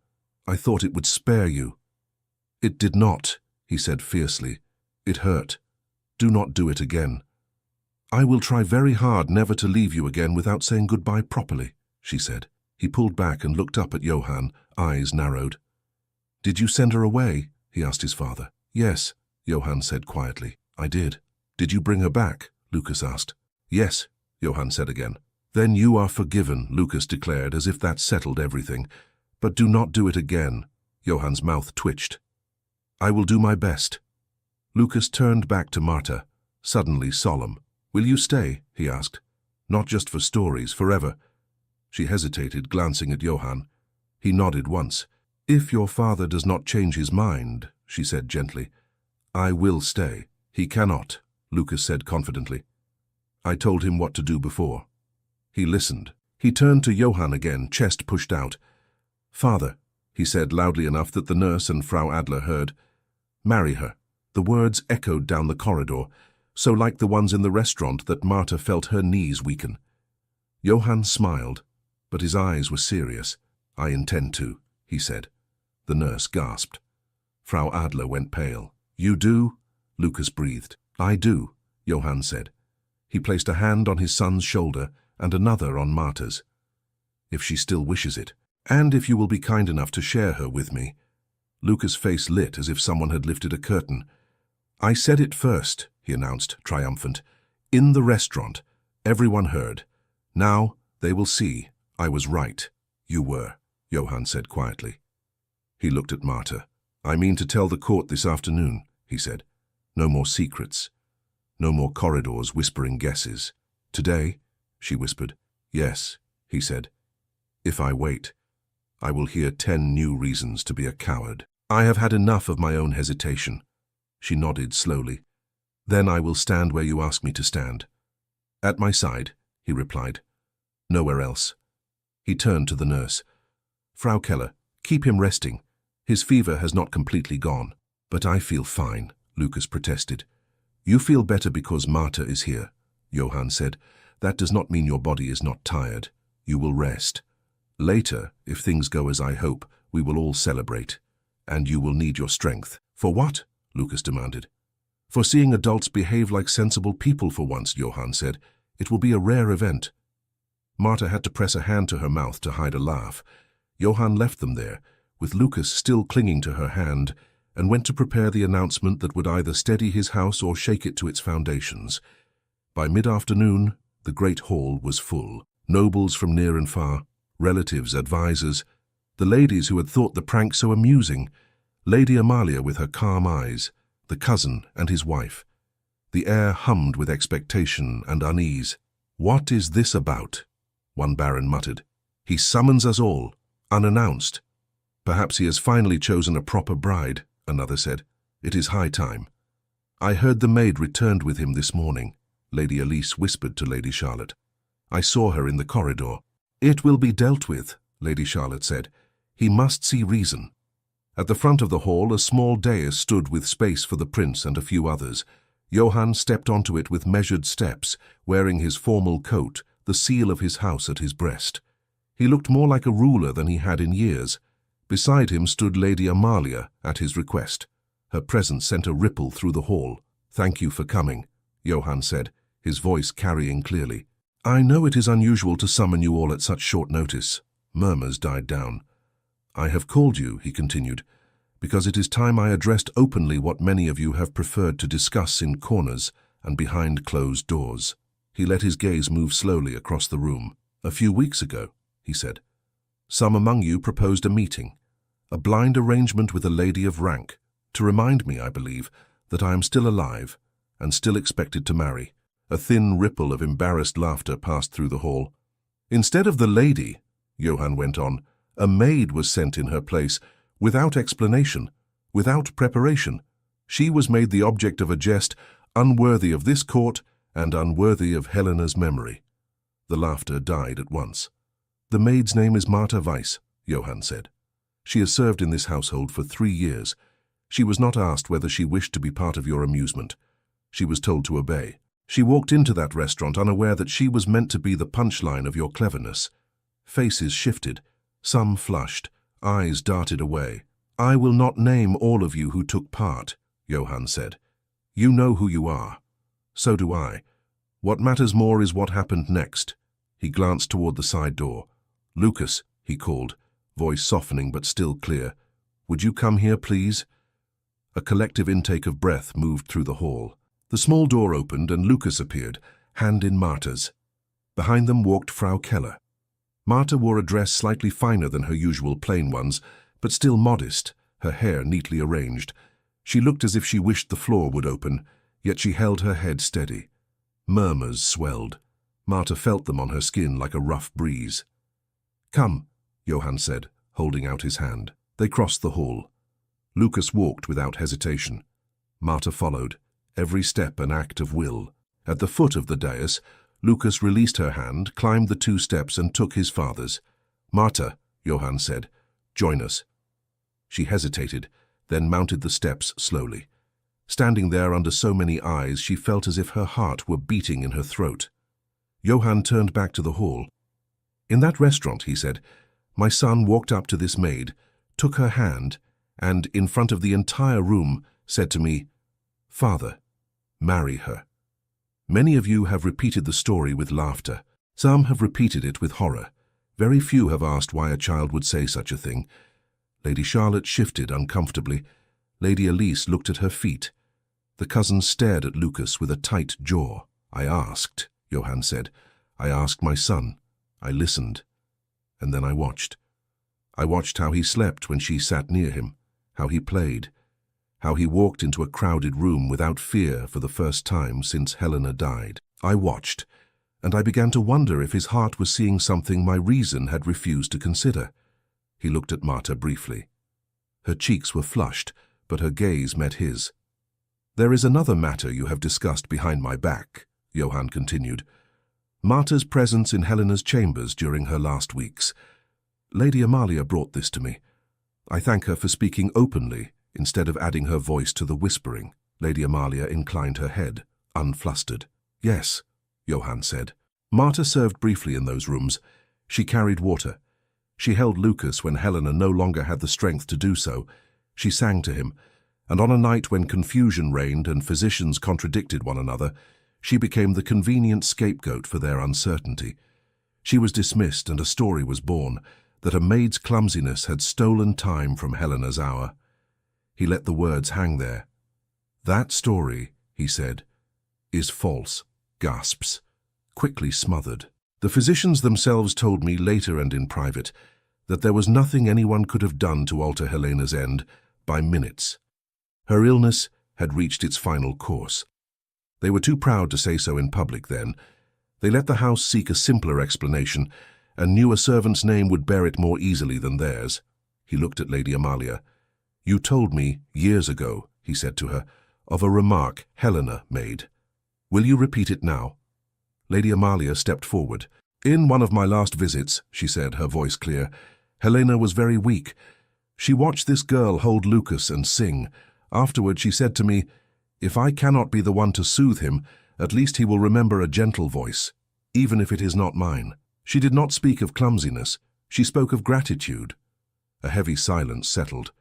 I thought it would spare you. It did not, he said fiercely. It hurt. Do not do it again. I will try very hard never to leave you again without saying goodbye properly, she said. He pulled back and looked up at Johann, eyes narrowed. "Did you send her away?" he asked his father. "Yes," Johann said quietly. "I did." "Did you bring her back?" Lucas asked. "Yes," Johann said again. "Then you are forgiven," Lucas declared, as if that settled everything. "But do not do it again." Johann's mouth twitched. "I will do my best." Lucas turned back to Marta, suddenly solemn. "Will you stay?" he asked. "Not just for stories, forever." She hesitated, glancing at Johann. He nodded once. "If your father does not change his mind," she said gently, "I will stay." "He cannot," Lucas said confidently. "I told him what to do before." He listened. He turned to Johann again, chest pushed out. "Father," he said loudly enough that the nurse and Frau Adler heard, "marry her." The words echoed down the corridor, so like the ones in the restaurant that Marta felt her knees weaken. Johann smiled, but his eyes were serious. "I intend to," he said. The nurse gasped. Frau Adler went pale. "You do?" Lucas breathed. "I do," Johann said. He placed a hand on his son's shoulder and another on Marta's. "If she still wishes it, and if you will be kind enough to share her with me." Lucas' face lit as if someone had lifted a curtain. "I said it first," he announced, triumphant. "In the restaurant. Everyone heard. Now they will see I was right." "You were," Johann said quietly. He looked at Marta. "I mean to tell the court this afternoon," he said. "No more secrets. No more corridors whispering guesses." "Today?" she whispered. "Yes," he said. "If I wait, I will hear 10 new reasons to be a coward. I have had enough of my own hesitation." She nodded slowly. "Then I will stand where you ask me to stand." "At my side," he replied. "Nowhere else." He turned to the nurse. "Frau Keller, keep him resting. His fever has not completely gone." "But I feel fine," Lucas protested. "You feel better because Marta is here," Johann said. "That does not mean your body is not tired. You will rest. Later, if things go as I hope, we will all celebrate. And you will need your strength." "For what?" Lucas demanded. "For seeing adults behave like sensible people for once," Johann said. "It will be a rare event." Marta had to press a hand to her mouth to hide a laugh. Johann left them there, with Lucas still clinging to her hand, and went to prepare the announcement that would either steady his house or shake it to its foundations. By mid-afternoon, the great hall was full. Nobles from near and far, relatives, advisers, the ladies who had thought the prank so amusing, Lady Amalia with her calm eyes, the cousin and his wife. The air hummed with expectation and unease. "What is this about?" one baron muttered. "He summons us all, unannounced." "Perhaps he has finally chosen a proper bride," another said. "It is high time." "I heard the maid returned with him this morning," Lady Elise whispered to Lady Charlotte. "I saw her in the corridor." "It will be dealt with," Lady Charlotte said. "He must see reason." At the front of the hall, a small dais stood with space for the prince and a few others. Johann stepped onto it with measured steps, wearing his formal coat, the seal of his house at his breast. He looked more like a ruler than he had in years. Beside him stood Lady Amalia at his request. Her presence sent a ripple through the hall. "Thank you for coming," Johann said, his voice carrying clearly. "I know it is unusual to summon you all at such short notice." Murmurs died down. "I have called you," he continued, "because it is time I addressed openly what many of you have preferred to discuss in corners and behind closed doors." He let his gaze move slowly across the room. "A few weeks ago," he said, "some among you proposed a meeting, a blind arrangement with a lady of rank, to remind me, I believe, that I am still alive and still expected to marry." A thin ripple of embarrassed laughter passed through the hall. "Instead of the lady," Johann went on, "a maid was sent in her place, without explanation, without preparation. She was made the object of a jest unworthy of this court and unworthy of Helena's memory." The laughter died at once. "The maid's name is Marta Weiss," Johann said. "She has served in this household for 3 years. She was not asked whether she wished to be part of your amusement. She was told to obey. She walked into that restaurant unaware that she was meant to be the punchline of your cleverness." Faces shifted. Some flushed. Eyes darted away. "I will not name all of you who took part," Johann said. "You know who you are. So do I. What matters more is what happened next." He glanced toward the side door. "Lucas," he called, voice softening but still clear. "Would you come here, please?" A collective intake of breath moved through the hall. The small door opened and Lucas appeared, hand in Marta's. Behind them walked Frau Keller. Marta wore a dress slightly finer than her usual plain ones, but still modest, her hair neatly arranged. She looked as if she wished the floor would open, yet she held her head steady. Murmurs swelled. Marta felt them on her skin like a rough breeze. "Come," Johann said, holding out his hand. They crossed the hall. Lucas walked without hesitation. Marta followed, every step an act of will. At the foot of the dais, Lucas released her hand, climbed the 2 steps and took his father's. "Marta," Johann said, "join us." She hesitated, then mounted the steps slowly. Standing there under so many eyes, she felt as if her heart were beating in her throat. Johann turned back to the hall. "In that restaurant," he said, "my son walked up to this maid, took her hand, and, in front of the entire room, said to me, 'Father, marry her.' Many of you have repeated the story with laughter. Some have repeated it with horror. Very few have asked why a child would say such a thing." Lady Charlotte shifted uncomfortably. Lady Elise looked at her feet. The cousins stared at Lucas with a tight jaw. "I asked," Johann said. "I asked my son. I listened. And then I watched. I watched how he slept when she sat near him, how he played, how he walked into a crowded room without fear for the first time since Helena died. I watched, and I began to wonder if his heart was seeing something my reason had refused to consider." He looked at Marta briefly. Her cheeks were flushed, but her gaze met his. "There is another matter you have discussed behind my back," Johann continued. "Marta's presence in Helena's chambers during her last weeks. Lady Amalia brought this to me. I thank her for speaking openly, instead of adding her voice to the whispering." Lady Amalia inclined her head, unflustered. "Yes," Johann said. Marta served briefly in those rooms. She carried water. She held Lucas when Helena no longer had the strength to do so. She sang to him, and on a night when confusion reigned and physicians contradicted one another, she became the convenient scapegoat for their uncertainty. She was dismissed and a story was born, that a maid's clumsiness had stolen time from Helena's hour. He let the words hang there. "That story," he said, "is false." Gasps, quickly smothered. The physicians themselves told me later and in private that there was nothing anyone could have done to alter Helena's end by minutes. Her illness had reached its final course. They were too proud to say so in public then. They let the house seek a simpler explanation and knew a servant's name would bear it more easily than theirs. He looked at Lady Amalia. "You told me, years ago," he said to her, "of a remark Helena made. Will you repeat it now?" Lady Amalia stepped forward. "In one of my last visits," she said, her voice clear, "Helena was very weak. She watched this girl hold Lucas and sing. Afterward she said to me, 'If I cannot be the one to soothe him, at least he will remember a gentle voice, even if it is not mine.' She did not speak of clumsiness. She spoke of gratitude." A heavy silence settled.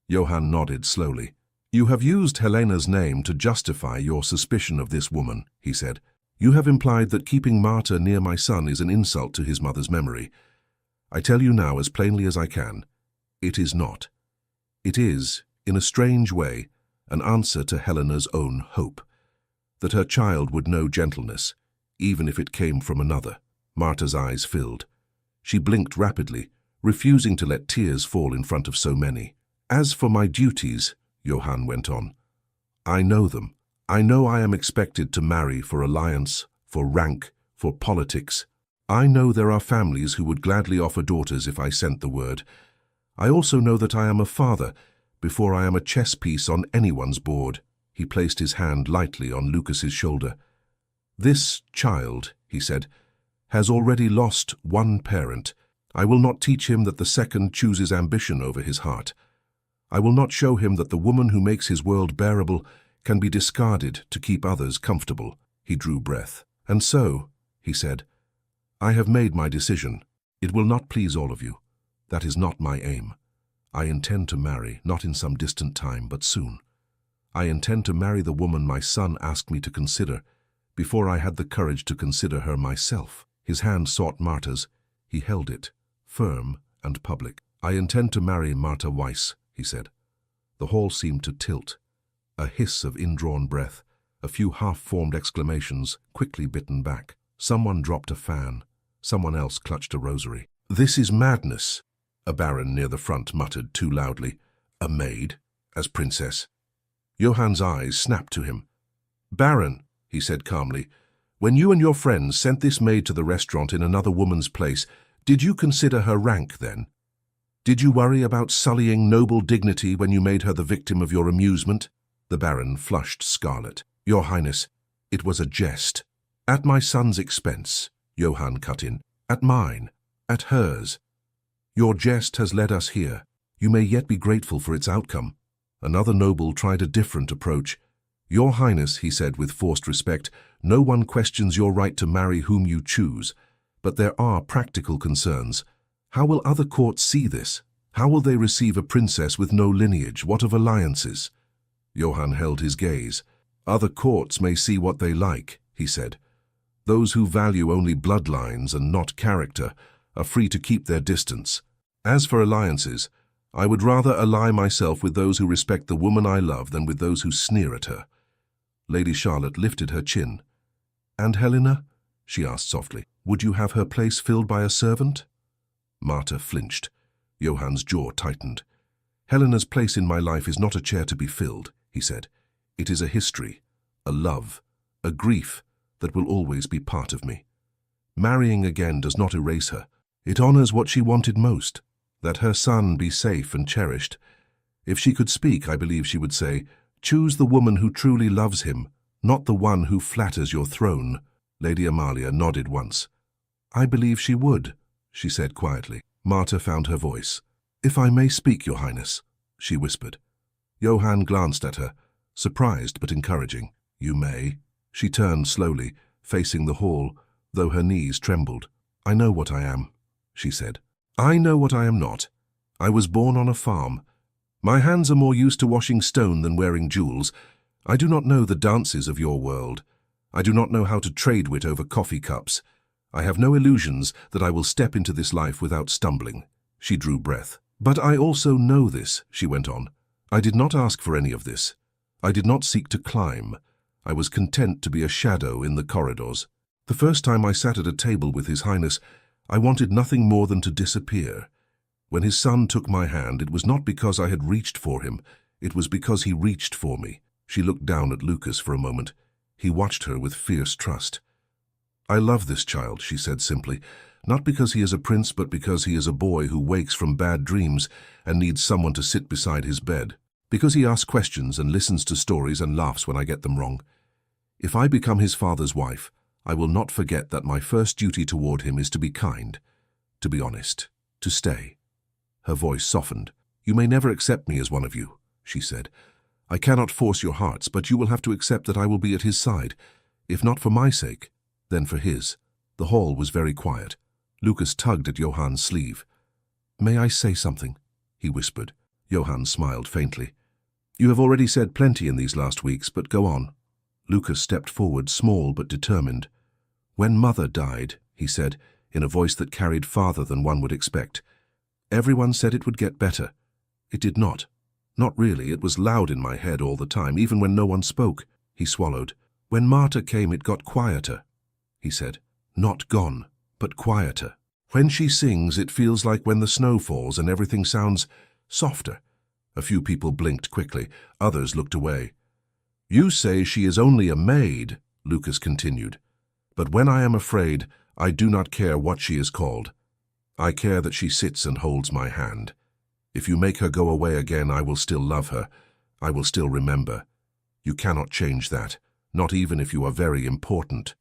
Johann nodded slowly. "You have used Helena's name to justify your suspicion of this woman," he said. "You have implied that keeping Marta near my son is an insult to his mother's memory. I tell you now as plainly as I can, it is not. It is, in a strange way, an answer to Helena's own hope, that her child would know gentleness, even if it came from another." Marta's eyes filled. She blinked rapidly, refusing to let tears fall in front of so many. "As for my duties," Johann went on, "I know them. I know I am expected to marry for alliance, for rank, for politics. I know there are families who would gladly offer daughters if I sent the word. I also know that I am a father before I am a chess piece on anyone's board." He placed his hand lightly on Lucas's shoulder. "This child," he said, "has already lost one parent. I will not teach him that the second chooses ambition over his heart. I will not show him that the woman who makes his world bearable can be discarded to keep others comfortable." He drew breath. "And so," he said, "I have made my decision. It will not please all of you. That is not my aim. I intend to marry, not in some distant time, but soon. I intend to marry the woman my son asked me to consider, before I had the courage to consider her myself." His hand sought Marta's. He held it, firm and public. "I intend to marry Martha Weiss," he said. The hall seemed to tilt. A hiss of indrawn breath, a few half-formed exclamations, quickly bitten back. Someone dropped a fan. Someone else clutched a rosary. "This is madness," a baron near the front muttered too loudly. "A maid? As princess?" Johann's eyes snapped to him. "Baron," he said calmly, "when you and your friends sent this maid to the restaurant in another woman's place, did you consider her rank then? Did you worry about sullying noble dignity when you made her the victim of your amusement?" The baron flushed scarlet. "Your Highness, it was a jest." "At my son's expense," Johann cut in. "At mine. At hers. Your jest has led us here. You may yet be grateful for its outcome." Another noble tried a different approach. "Your Highness," he said with forced respect, "no one questions your right to marry whom you choose. But there are practical concerns. How will other courts see this? How will they receive a princess with no lineage? What of alliances?" Johann held his gaze. "Other courts may see what they like," he said. "Those who value only bloodlines and not character are free to keep their distance. As for alliances, I would rather ally myself with those who respect the woman I love than with those who sneer at her." Lady Charlotte lifted her chin. "And Helena?" she asked softly. "Would you have her place filled by a servant?" Martha flinched. Johann's jaw tightened. "Helena's place in my life is not a chair to be filled," he said. "It is a history, a love, a grief that will always be part of me. Marrying again does not erase her. It honors what she wanted most, that her son be safe and cherished. If she could speak, I believe she would say, 'Choose the woman who truly loves him, not the one who flatters your throne.'" Lady Amalia nodded once. "I believe she would," she said quietly. Martha found her voice. "If I may speak, Your Highness," she whispered. Johann glanced at her, surprised but encouraging. "You may." She turned slowly, facing the hall, though her knees trembled. "I know what I am," she said. "I know what I am not. I was born on a farm. My hands are more used to washing stone than wearing jewels. I do not know the dances of your world. I do not know how to trade wit over coffee cups. I have no illusions that I will step into this life without stumbling." She drew breath. "But I also know this," she went on. "I did not ask for any of this. I did not seek to climb. I was content to be a shadow in the corridors. The first time I sat at a table with His Highness, I wanted nothing more than to disappear. When his son took my hand, it was not because I had reached for him. It was because he reached for me." She looked down at Lucas for a moment. He watched her with fierce trust. "I love this child," she said simply, "not because he is a prince, but because he is a boy who wakes from bad dreams and needs someone to sit beside his bed. Because he asks questions and listens to stories and laughs when I get them wrong. If I become his father's wife, I will not forget that my first duty toward him is to be kind, to be honest, to stay." Her voice softened. "You may never accept me as one of you," she said. "I cannot force your hearts, but you will have to accept that I will be at his side. If not for my sake, then for his." The hall was very quiet. Lucas tugged at Johann's sleeve. "May I say something?" he whispered. Johann smiled faintly. "You have already said plenty in these last weeks, but go on." Lucas stepped forward, small but determined. "When Mother died," he said, in a voice that carried farther than one would expect, "everyone said it would get better. It did not. Not really. It was loud in my head all the time, even when no one spoke." He swallowed. "When Martha came, it got quieter," he said. "Not gone, but quieter. When she sings, it feels like when the snow falls and everything sounds softer." A few people blinked quickly. Others looked away. "You say she is only a maid," Lucas continued. "But when I am afraid, I do not care what she is called. I care that she sits and holds my hand. If you make her go away again, I will still love her. I will still remember. You cannot change that, not even if you are very important."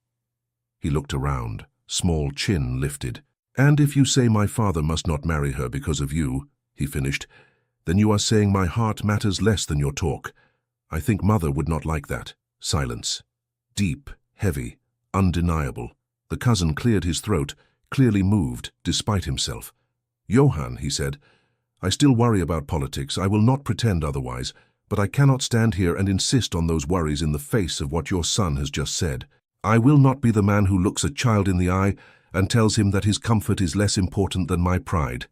He looked around, small chin lifted. "And if you say my father must not marry her because of you," he finished, "then you are saying my heart matters less than your talk. I think Mother would not like that." Silence. Deep, heavy, undeniable. The cousin cleared his throat, clearly moved, despite himself. "Johann," he said, "I still worry about politics. I will not pretend otherwise, but I cannot stand here and insist on those worries in the face of what your son has just said. I will not be the man who looks a child in the eye and tells him that his comfort is less important than my pride."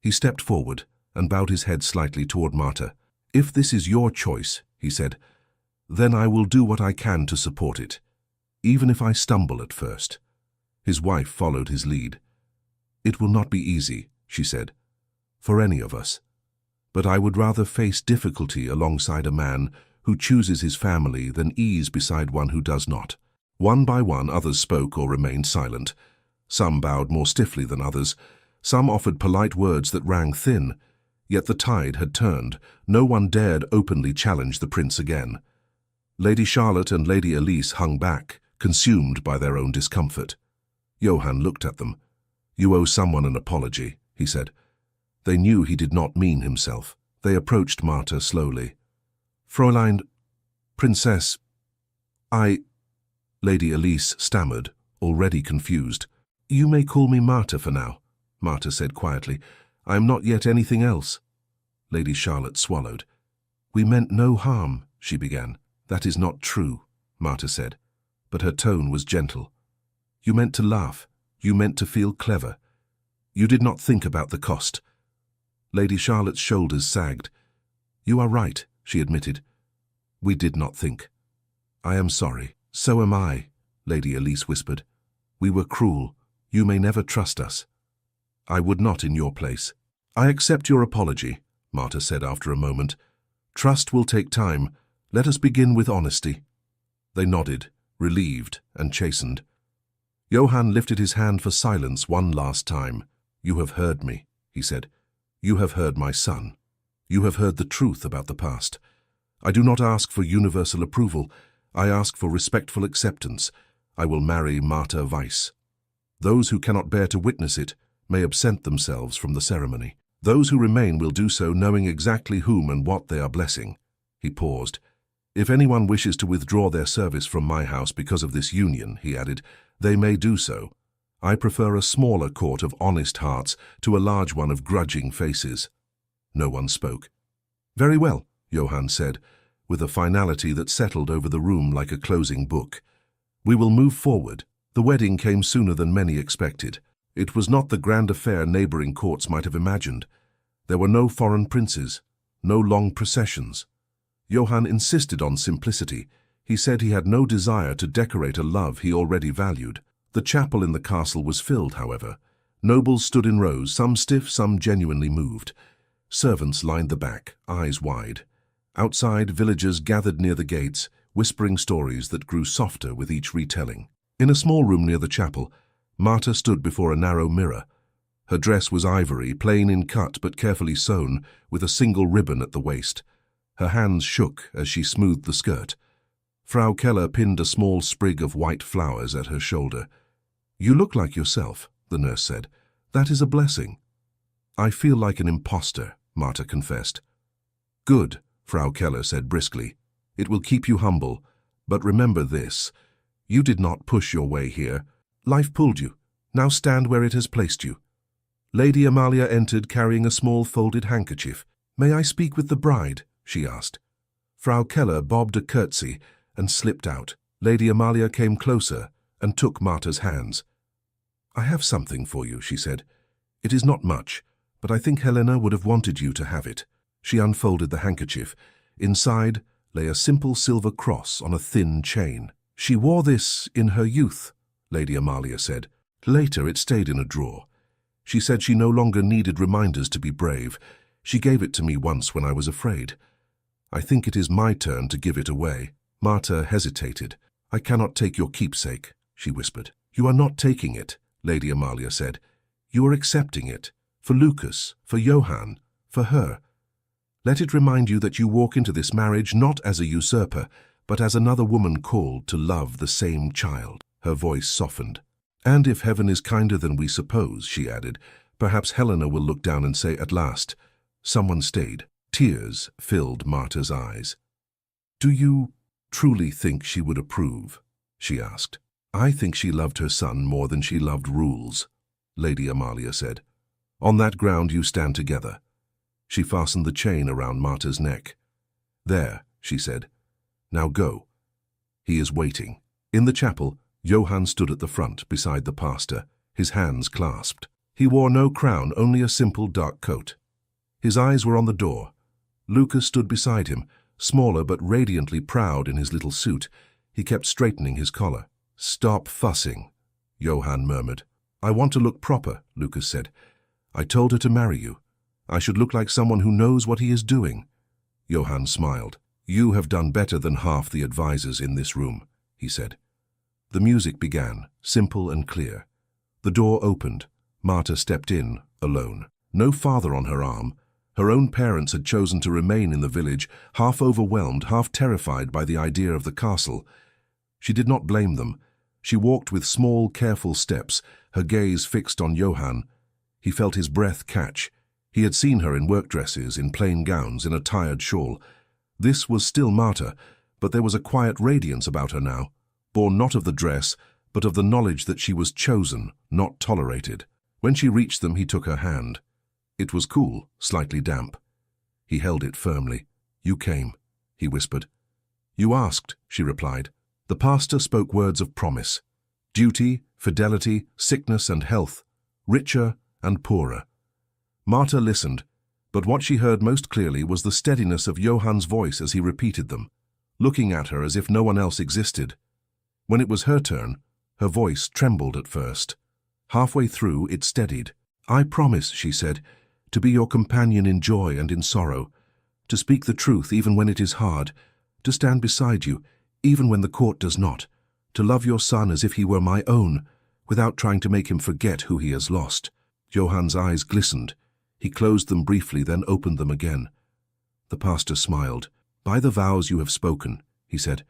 He stepped forward and bowed his head slightly toward Marta. "If this is your choice," he said, "then I will do what I can to support it, even if I stumble at first." His wife followed his lead. "It will not be easy," she said, "for any of us. But I would rather face difficulty alongside a man who chooses his family than ease beside one who does not." One by one, others spoke or remained silent. Some bowed more stiffly than others. Some offered polite words that rang thin. Yet the tide had turned. No one dared openly challenge the prince again. Lady Charlotte and Lady Elise hung back, consumed by their own discomfort. Johann looked at them. "You owe someone an apology," he said. They knew he did not mean himself. They approached Marta slowly. "Fräulein, Princess, Lady Elise stammered, already confused. "You may call me Marta for now," Marta said quietly. "I am not yet anything else." Lady Charlotte swallowed. "We meant no harm," she began. "That is not true," Marta said, but her tone was gentle. "You meant to laugh. You meant to feel clever. You did not think about the cost." Lady Charlotte's shoulders sagged. "You are right," she admitted. "We did not think." "I am sorry." "So am I," Lady Elise whispered. "We were cruel. You may never trust us." "I would not in your place." "I accept your apology," Marta said after a moment. "Trust will take time. Let us begin with honesty." They nodded, relieved and chastened. Johann lifted his hand for silence one last time. "You have heard me," he said. "You have heard my son. You have heard the truth about the past. I do not ask for universal approval. I ask for respectful acceptance. I will marry Marta Weiss. Those who cannot bear to witness it may absent themselves from the ceremony. Those who remain will do so knowing exactly whom and what they are blessing." He paused. "If anyone wishes to withdraw their service from my house because of this union," he added, "they may do so. I prefer a smaller court of honest hearts to a large one of grudging faces." No one spoke. "Very well," Johann said, with a finality that settled over the room like a closing book. "We will move forward." The wedding came sooner than many expected. It was not the grand affair neighboring courts might have imagined. There were no foreign princes, no long processions. Johann insisted on simplicity. He said he had no desire to decorate a love he already valued. The chapel in the castle was filled, however. Nobles stood in rows, some stiff, some genuinely moved. Servants lined the back, eyes wide. Outside, villagers gathered near the gates, whispering stories that grew softer with each retelling. In a small room near the chapel, Marta stood before a narrow mirror. Her dress was ivory, plain in cut but carefully sewn, with a single ribbon at the waist. Her hands shook as she smoothed the skirt. Frau Keller pinned a small sprig of white flowers at her shoulder. "You look like yourself," the nurse said. "That is a blessing." "I feel like an imposter," Marta confessed. "Good," Frau Keller said briskly. "It will keep you humble. But remember this. You did not push your way here. Life pulled you. Now stand where it has placed you." Lady Amalia entered carrying a small folded handkerchief. "May I speak with the bride?" she asked. Frau Keller bobbed a curtsy and slipped out. Lady Amalia came closer and took Marta's hands. "I have something for you," she said. "It is not much, but I think Helena would have wanted you to have it." She unfolded the handkerchief. Inside lay a simple silver cross on a thin chain. "She wore this in her youth," Lady Amalia said. "Later it stayed in a drawer. She said she no longer needed reminders to be brave. She gave it to me once when I was afraid. I think it is my turn to give it away." Marta hesitated. "I cannot take your keepsake," she whispered. "You are not taking it," Lady Amalia said. "You are accepting it. For Lucas, for Johann, for her. Let it remind you that you walk into this marriage not as a usurper, but as another woman called to love the same child." Her voice softened. "And if heaven is kinder than we suppose," she added, "perhaps Helena will look down and say at last, 'Someone stayed.'" Tears filled Marta's eyes. "Do you truly think she would approve?" she asked. "I think she loved her son more than she loved rules," Lady Amalia said. "On that ground you stand together." She fastened the chain around Marta's neck. "There," she said. "Now go. He is waiting." In the chapel, Johann stood at the front beside the pastor, his hands clasped. He wore no crown, only a simple dark coat. His eyes were on the door. Lucas stood beside him, smaller but radiantly proud in his little suit. He kept straightening his collar. "Stop fussing," Johann murmured. "I want to look proper," Lucas said. "I told her to marry you. I should look like someone who knows what he is doing." Johann smiled. "You have done better than half the advisors in this room," he said. The music began, simple and clear. The door opened. Marta stepped in, alone. No father on her arm. Her own parents had chosen to remain in the village, half overwhelmed, half terrified by the idea of the castle. She did not blame them. She walked with small, careful steps, her gaze fixed on Johann. He felt his breath catch. He had seen her in work dresses, in plain gowns, in a tired shawl. This was still Marta, but there was a quiet radiance about her now, born not of the dress, but of the knowledge that she was chosen, not tolerated. When she reached them, he took her hand. It was cool, slightly damp. He held it firmly. "You came," he whispered. "You asked," she replied. The pastor spoke words of promise. Duty, fidelity, sickness and health, richer and poorer. Marta listened, but what she heard most clearly was the steadiness of Johann's voice as he repeated them, looking at her as if no one else existed. When it was her turn, her voice trembled at first. Halfway through, it steadied. "I promise," she said, "to be your companion in joy and in sorrow, to speak the truth even when it is hard, to stand beside you, even when the court does not, to love your son as if he were my own, without trying to make him forget who he has lost." Johann's eyes glistened. He closed them briefly, then opened them again. The pastor smiled. "By the vows you have spoken," he said,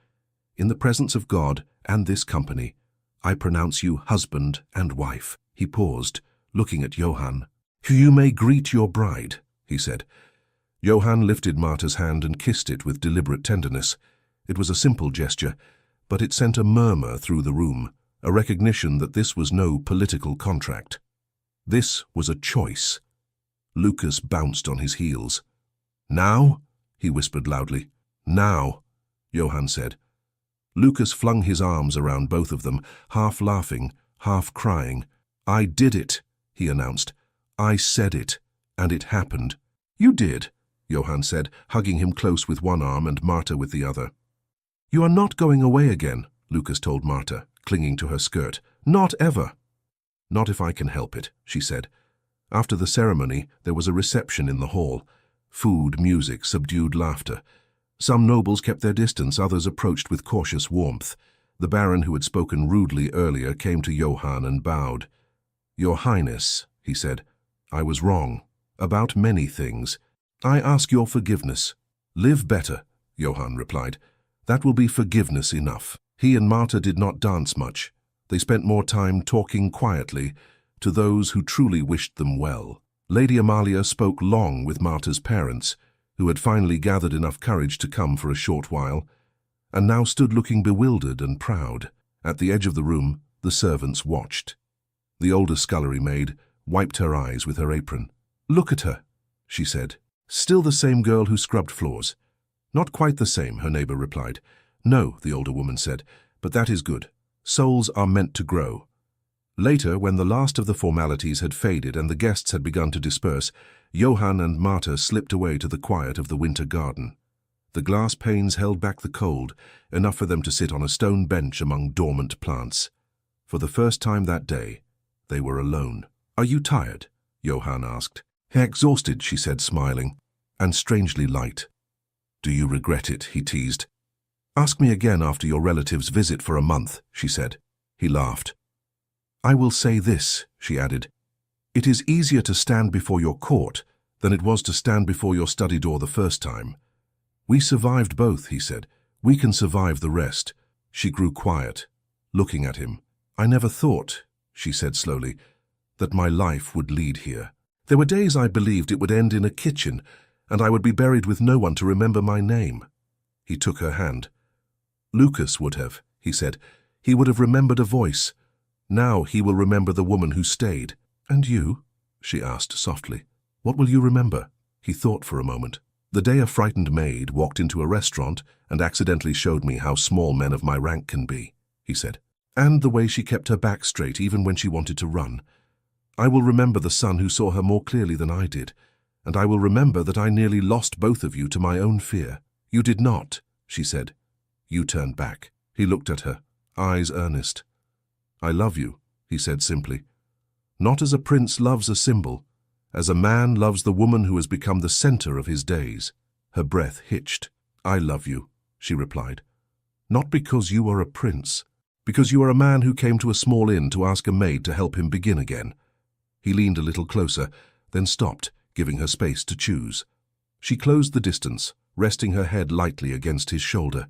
"in the presence of God and this company, I pronounce you husband and wife." He paused, looking at Johann. "You may greet your bride," he said. Johann lifted Marta's hand and kissed it with deliberate tenderness. It was a simple gesture, but it sent a murmur through the room, a recognition that this was no political contract. This was a choice. Lucas bounced on his heels. "Now?" he whispered loudly. "Now," Johann said. Lucas flung his arms around both of them, half laughing, half crying. "I did it," he announced. "I said it, and it happened." "You did," Johann said, hugging him close with one arm and Marta with the other. "You are not going away again," Lucas told Marta, clinging to her skirt. "Not ever." "Not if I can help it," she said. After the ceremony, there was a reception in the hall. Food, music, subdued laughter. Some nobles kept their distance, others approached with cautious warmth. The baron who had spoken rudely earlier came to Johann and bowed. "Your Highness," he said, "I was wrong. About many things. I ask your forgiveness." "Live better," Johann replied. "That will be forgiveness enough." He and Marta did not dance much. They spent more time talking quietly to those who truly wished them well. Lady Amalia spoke long with Marta's parents, who had finally gathered enough courage to come for a short while, and now stood looking bewildered and proud. At the edge of the room, the servants watched. The older scullery maid wiped her eyes with her apron. "Look at her," she said. "Still the same girl who scrubbed floors." "Not quite the same," her neighbor replied. "No," the older woman said, "but that is good. Souls are meant to grow." Later, when the last of the formalities had faded and the guests had begun to disperse, Johann and Marta slipped away to the quiet of the winter garden. The glass panes held back the cold, enough for them to sit on a stone bench among dormant plants. For the first time that day, they were alone. "Are you tired?" Johann asked. "Exhausted," she said, smiling, "and strangely light." "Do you regret it?" he teased. "Ask me again after your relatives visit for a month," she said. He laughed. "I will say this," she added. "It is easier to stand before your court than it was to stand before your study door the first time." "We survived both," he said. "We can survive the rest." She grew quiet, looking at him. "I never thought," she said slowly, "that my life would lead here. There were days I believed it would end in a kitchen, and I would be buried with no one to remember my name." He took her hand. "Lucas would have," he said. "He would have remembered a voice. Now he will remember the woman who stayed." "And you?" she asked softly. "What will you remember?" He thought for a moment. "The day a frightened maid walked into a restaurant and accidentally showed me how small men of my rank can be," he said. "And the way she kept her back straight even when she wanted to run. I will remember the son who saw her more clearly than I did, and I will remember that I nearly lost both of you to my own fear. You did not, she said. You turned back. He looked at her, eyes earnest. I love you, he said simply. Not as a prince loves a symbol, as a man loves the woman who has become the center of his days. Her breath hitched. I love you, she replied. Not because you are a prince, because you are a man who came to a small inn to ask a maid to help him begin again. He leaned a little closer, then stopped, giving her space to choose. She closed the distance, resting her head lightly against his shoulder.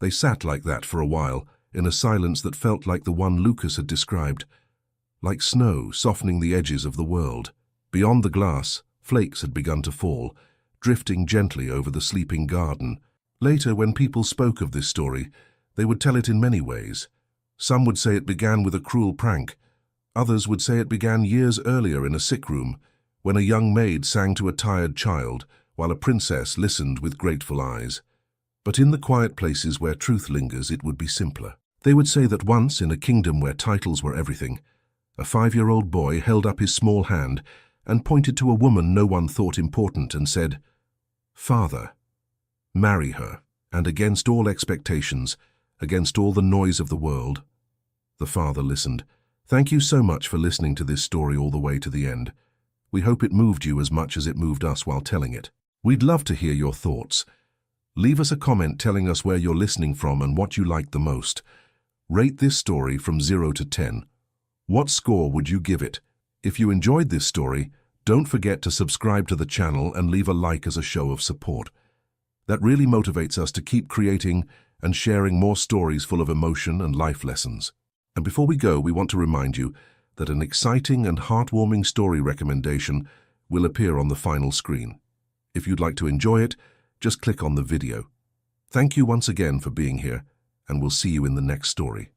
They sat like that for a while, in a silence that felt like the one Lucas had described, like snow softening the edges of the world. Beyond the glass, flakes had begun to fall, drifting gently over the sleeping garden. Later, when people spoke of this story, they would tell it in many ways. Some would say it began with a cruel prank. Others would say it began years earlier in a sick room, when a young maid sang to a tired child, while a princess listened with grateful eyes. But in the quiet places where truth lingers, it would be simpler. They would say that once, in a kingdom where titles were everything, a 5-year-old boy held up his small hand and pointed to a woman no one thought important and said, "Father, marry her," and against all expectations, against all the noise of the world. The father listened. Thank you so much for listening to this story all the way to the end. We hope it moved you as much as it moved us while telling it. We'd love to hear your thoughts. Leave us a comment telling us where you're listening from and what you liked the most. Rate this story from 0 to 10. What score would you give it? If you enjoyed this story, don't forget to subscribe to the channel and leave a like as a show of support. That really motivates us to keep creating and sharing more stories full of emotion and life lessons. And before we go, we want to remind you that an exciting and heartwarming story recommendation will appear on the final screen. If you'd like to enjoy it, just click on the video. Thank you once again for being here, and we'll see you in the next story.